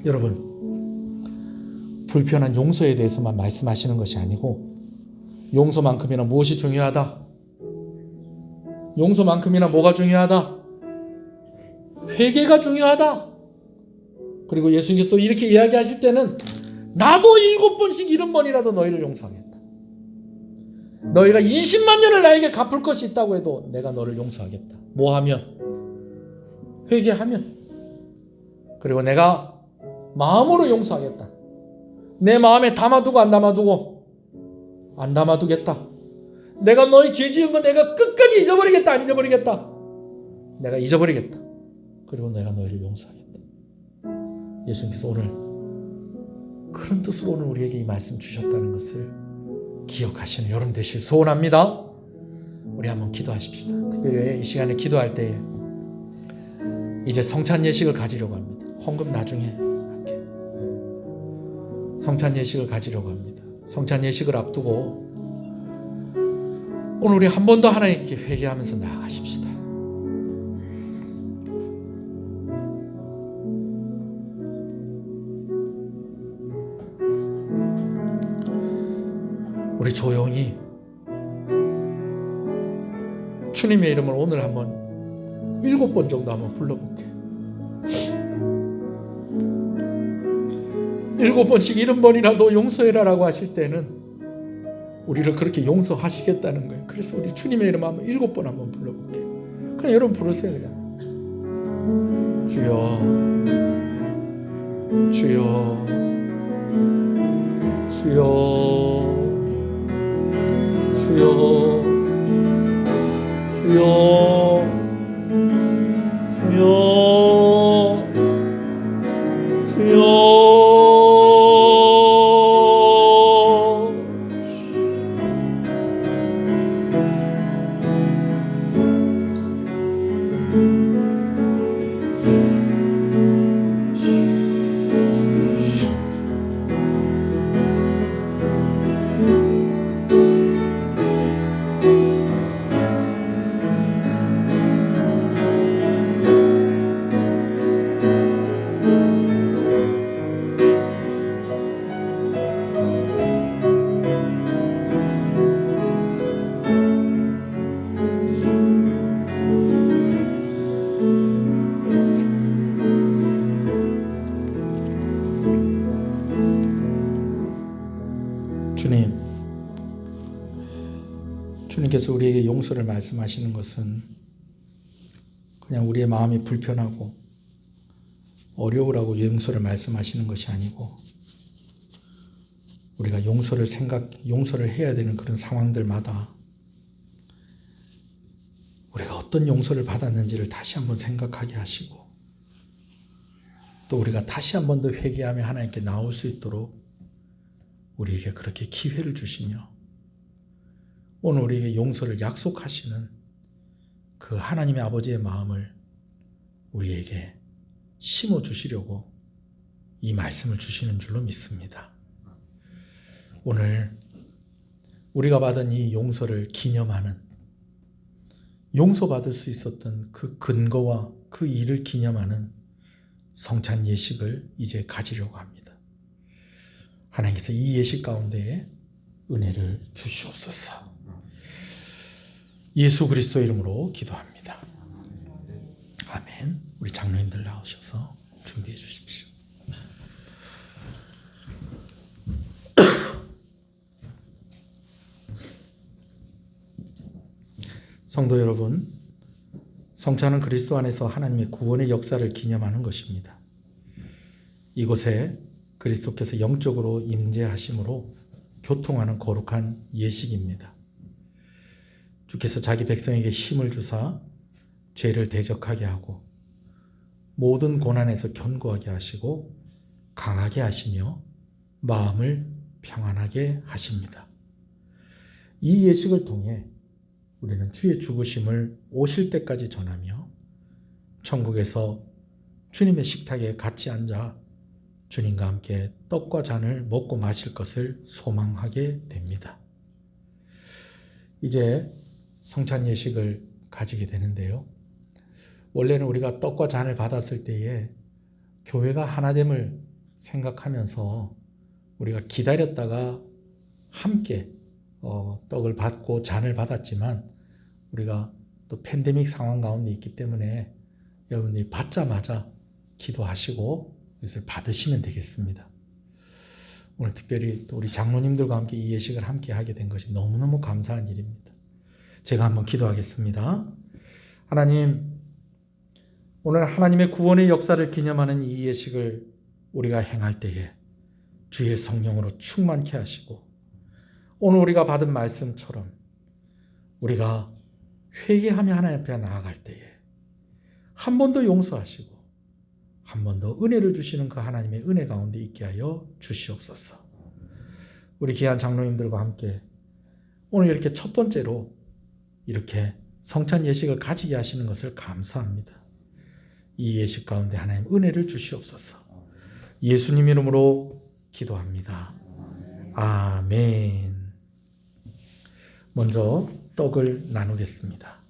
여러분, 불편한 용서에 대해서만 말씀하시는 것이 아니고 용서만큼이나 무엇이 중요하다? 용서만큼이나 뭐가 중요하다? 회개가 중요하다. 그리고 예수님께서 이렇게 이야기하실 때는 나도 7번씩 70번이라도 너희를 용서하겠다. 너희가 20만 년을 나에게 갚을 것이 있다고 해도 내가 너를 용서하겠다. 뭐 하면? 회개하면. 그리고 내가 마음으로 용서하겠다. 내 마음에 담아두고 안 담아두고? 안 담아두겠다. 내가 너희 죄 지은 거 내가 끝까지 잊어버리겠다. 안 잊어버리겠다. 내가 잊어버리겠다. 그리고 내가 너희를 용서하겠다. 예수님께서 오늘 그런 뜻으로 오늘 우리에게 이 말씀 주셨다는 것을 기억하시는 여러분 되실 소원합니다. 우리 한번 기도하십시다. 특별히 이 시간에 기도할 때에 이제 성찬 예식을 가지려고 합니다. 헌금 나중에 할게. 성찬 예식을 가지려고 합니다. 성찬 예식을 앞두고 오늘 우리 한 번 더 하나님께 회개하면서 나아가십시다. 우리 조용히 주님의 이름을 오늘 한번 7번 정도 한번 불러볼게. 7번씩 70번이라도 용서해라라고 하실 때는 우리를 그렇게 용서하시겠다는 거예요. 그래서 우리 주님의 이름 한번 7번 한번 불러볼게. 그냥 여러분 부르세요. 그냥 주여, 주여, 주여, 주여, 주여, 주여, 주여. 주님께서 우리에게 용서를 말씀하시는 것은 그냥 우리의 마음이 불편하고 어려우라고 용서를 말씀하시는 것이 아니고 우리가 용서를 해야 되는 그런 상황들마다 우리가 어떤 용서를 받았는지를 다시 한번 생각하게 하시고 또 우리가 다시 한 번 더 회개하며 하나님께 나올 수 있도록 우리에게 그렇게 기회를 주시며 오늘 우리에게 용서를 약속하시는 그 하나님의 아버지의 마음을 우리에게 심어주시려고 이 말씀을 주시는 줄로 믿습니다. 오늘 우리가 받은 이 용서를 기념하는 용서받을 수 있었던 그 근거와 그 일을 기념하는 성찬 예식을 이제 가지려고 합니다. 하나님께서 이 예식 가운데에 은혜를 주시옵소서. 예수 그리스도 이름으로 기도합니다. 아멘. 우리 장로님들 나오셔서 준비해 주십시오. 성도 여러분, 성찬은 그리스도 안에서 하나님의 구원의 역사를 기념하는 것입니다. 이곳에 그리스도께서 영적으로 임재하심으로 교통하는 거룩한 예식입니다. 주께서 자기 백성에게 힘을 주사 죄를 대적하게 하고 모든 고난에서 견고하게 하시고 강하게 하시며 마음을 평안하게 하십니다. 이 예식을 통해 우리는 주의 죽으심을 오실 때까지 전하며 천국에서 주님의 식탁에 같이 앉아 주님과 함께 떡과 잔을 먹고 마실 것을 소망하게 됩니다. 이제 성찬 예식을 가지게 되는데요. 원래는 우리가 떡과 잔을 받았을 때에 교회가 하나됨을 생각하면서 우리가 기다렸다가 함께 떡을 받고 잔을 받았지만 우리가 또 팬데믹 상황 가운데 있기 때문에 여러분들이 받자마자 기도하시고 이것을 받으시면 되겠습니다. 오늘 특별히 또 우리 장로님들과 함께 이 예식을 함께 하게 된 것이 너무너무 감사한 일입니다. 제가 한번 기도하겠습니다. 하나님, 오늘 하나님의 구원의 역사를 기념하는 이 예식을 우리가 행할 때에 주의 성령으로 충만케 하시고 오늘 우리가 받은 말씀처럼 우리가 회개하며 하나님 앞에 나아갈 때에 한 번 더 용서하시고 한 번 더 은혜를 주시는 그 하나님의 은혜 가운데 있게 하여 주시옵소서. 우리 귀한 장로님들과 함께 오늘 이렇게 첫 번째로 이렇게 성찬 예식을 가지게 하시는 것을 감사합니다. 이 예식 가운데 하나님 은혜를 주시옵소서. 예수님 이름으로 기도합니다. 아멘. 먼저 떡을 나누겠습니다.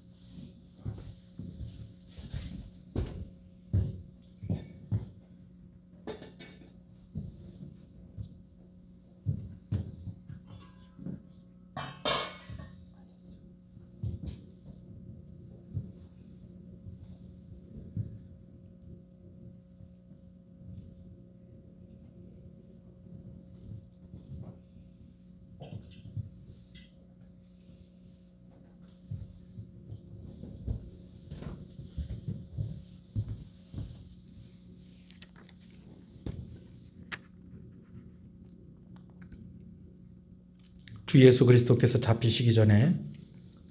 주 예수 그리스도께서 잡히시기 전에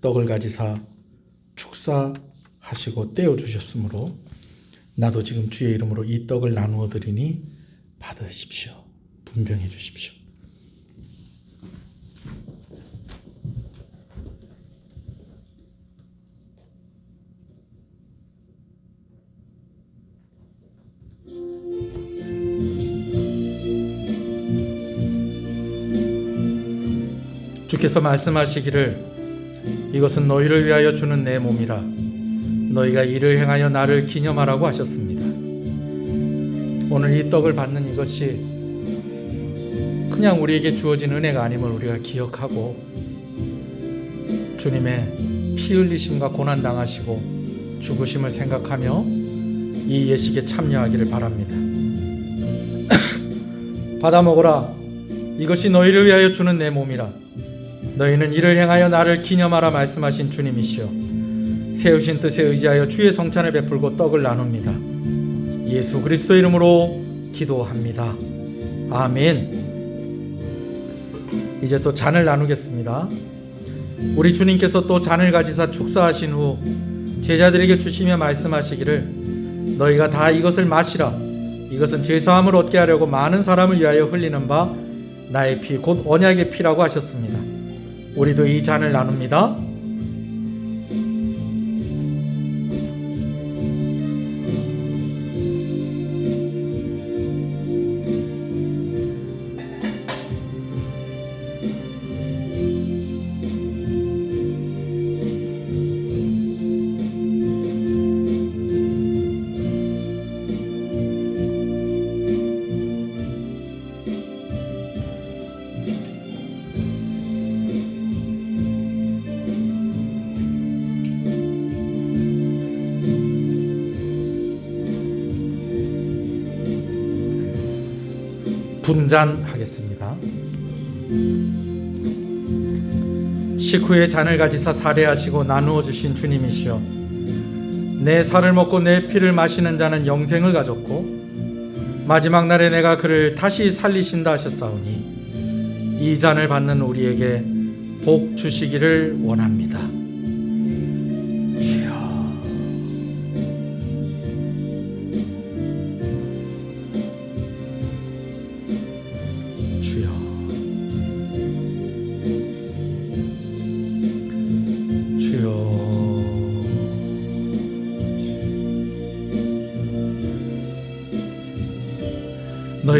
떡을 가지사 축사하시고 떼어 주셨으므로 나도 지금 주의 이름으로 이 떡을 나누어 드리니 받으십시오. 분병해 주십시오. 주께서 말씀하시기를 이것은 너희를 위하여 주는 내 몸이라 너희가 이를 행하여 나를 기념하라고 하셨습니다. 오늘 이 떡을 받는 이것이 그냥 우리에게 주어진 은혜가 아님을 우리가 기억하고 주님의 피 흘리심과 고난 당하시고 죽으심을 생각하며 이 예식에 참여하기를 바랍니다. 받아 먹으라. 이것이 너희를 위하여 주는 내 몸이라. 너희는 이를 행하여 나를 기념하라 말씀하신 주님이시여 세우신 뜻에 의지하여 주의 성찬을 베풀고 떡을 나눕니다. 예수 그리스도 이름으로 기도합니다. 아멘. 이제 또 잔을 나누겠습니다. 우리 주님께서 또 잔을 가지사 축사하신 후 제자들에게 주시며 말씀하시기를 너희가 다 이것을 마시라. 이것은 죄사함을 얻게 하려고 많은 사람을 위하여 흘리는 바 나의 피 곧 언약의 피라고 하셨습니다. 우리도 이 잔을 나눕니다. 분잔하겠습니다. 식후에 잔을 가지사 살해하시고 나누어 주신 주님이시여 내 살을 먹고 내 피를 마시는 자는 영생을 가졌고 마지막 날에 내가 그를 다시 살리신다 하셨사오니 이 잔을 받는 우리에게 복 주시기를 원합니다.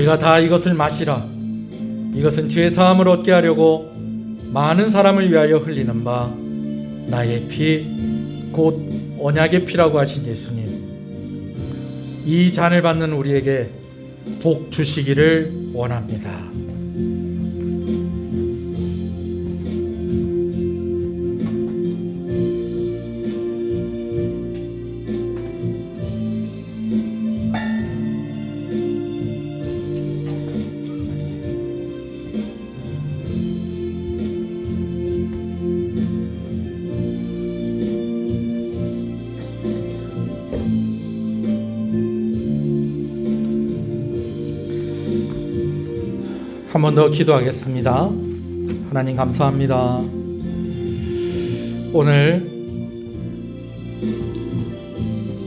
너희가 다 이것을 마시라. 이것은 죄 사함을 얻게 하려고 많은 사람을 위하여 흘리는 바 나의 피, 곧 언약의 피라고 하신 예수님, 이 잔을 받는 우리에게 복 주시기를 원합니다. 한 번 더 기도하겠습니다. 하나님 감사합니다. 오늘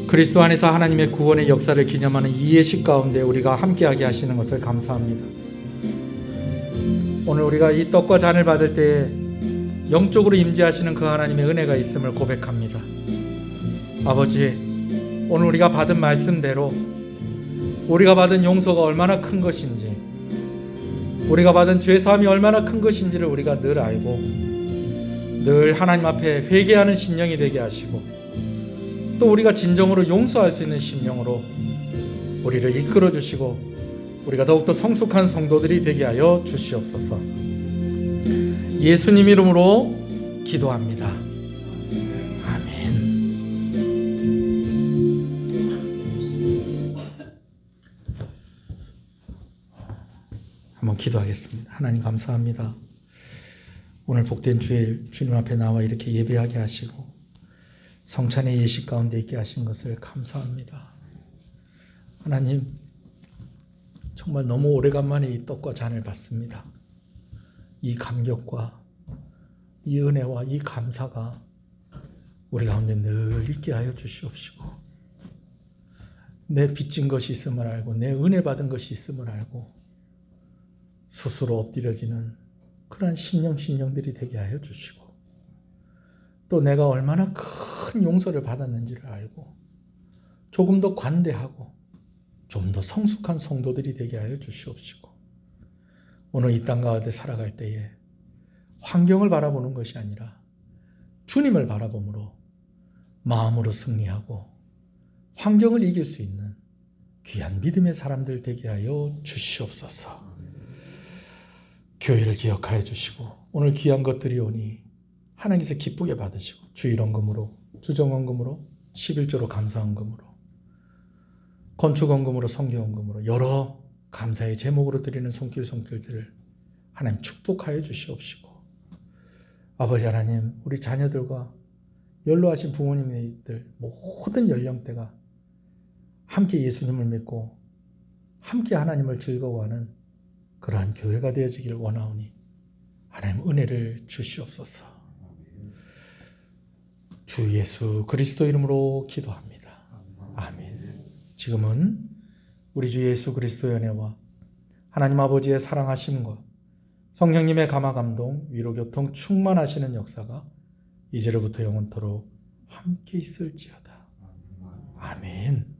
그리스도 안에서 하나님의 구원의 역사를 기념하는 이 예식 가운데 우리가 함께하게 하시는 것을 감사합니다. 오늘 우리가 이 떡과 잔을 받을 때 영적으로 임재하시는 그 하나님의 은혜가 있음을 고백합니다. 아버지, 오늘 우리가 받은 말씀대로 우리가 받은 용서가 얼마나 큰 것인지, 우리가 받은 죄사함이 얼마나 큰 것인지를 우리가 늘 알고 늘 하나님 앞에 회개하는 심령이 되게 하시고, 또 우리가 진정으로 용서할 수 있는 심령으로 우리를 이끌어 주시고 우리가 더욱더 성숙한 성도들이 되게 하여 주시옵소서. 예수님 이름으로 기도합니다. 아멘. 한번 기도하겠습니다. 하나님 감사합니다. 오늘 복된 주일 주님 앞에 나와 이렇게 예배하게 하시고 성찬의 예식 가운데 있게 하신 것을 감사합니다. 하나님, 정말 너무 오래간만에 이 떡과 잔을 받습니다. 이 감격과 이 은혜와 이 감사가 우리 가운데 늘 있게 하여 주시옵시고, 내 빚진 것이 있음을 알고 내 은혜 받은 것이 있음을 알고 스스로 엎드려지는 그러한 심령들이 되게 하여 주시고, 또 내가 얼마나 큰 용서를 받았는지를 알고 조금 더 관대하고 좀 더 성숙한 성도들이 되게 하여 주시옵시고, 오늘 이 땅 가운데 살아갈 때에 환경을 바라보는 것이 아니라 주님을 바라봄으로 마음으로 승리하고 환경을 이길 수 있는 귀한 믿음의 사람들 되게 하여 주시옵소서. 교회를 기억하여 주시고 오늘 귀한 것들이 오니 하나님께서 기쁘게 받으시고 주일원금으로, 주정원금으로, 11조로 감사원금으로, 건축원금으로, 성경원금으로 여러 감사의 제목으로 드리는 손길들을 하나님 축복하여 주시옵시고, 아버지 하나님, 우리 자녀들과 연로하신 부모님들 모든 연령대가 함께 예수님을 믿고 함께 하나님을 즐거워하는 그러한 교회가 되어지기를 원하오니 하나님 은혜를 주시옵소서. 주 예수 그리스도 이름으로 기도합니다. 아멘. 지금은 우리 주 예수 그리스도의 은혜와 하나님 아버지의 사랑하심과 성령님의 감화 감동 위로 교통 충만하시는 역사가 이제로부터 영원토록 함께 있을지어다. 아멘.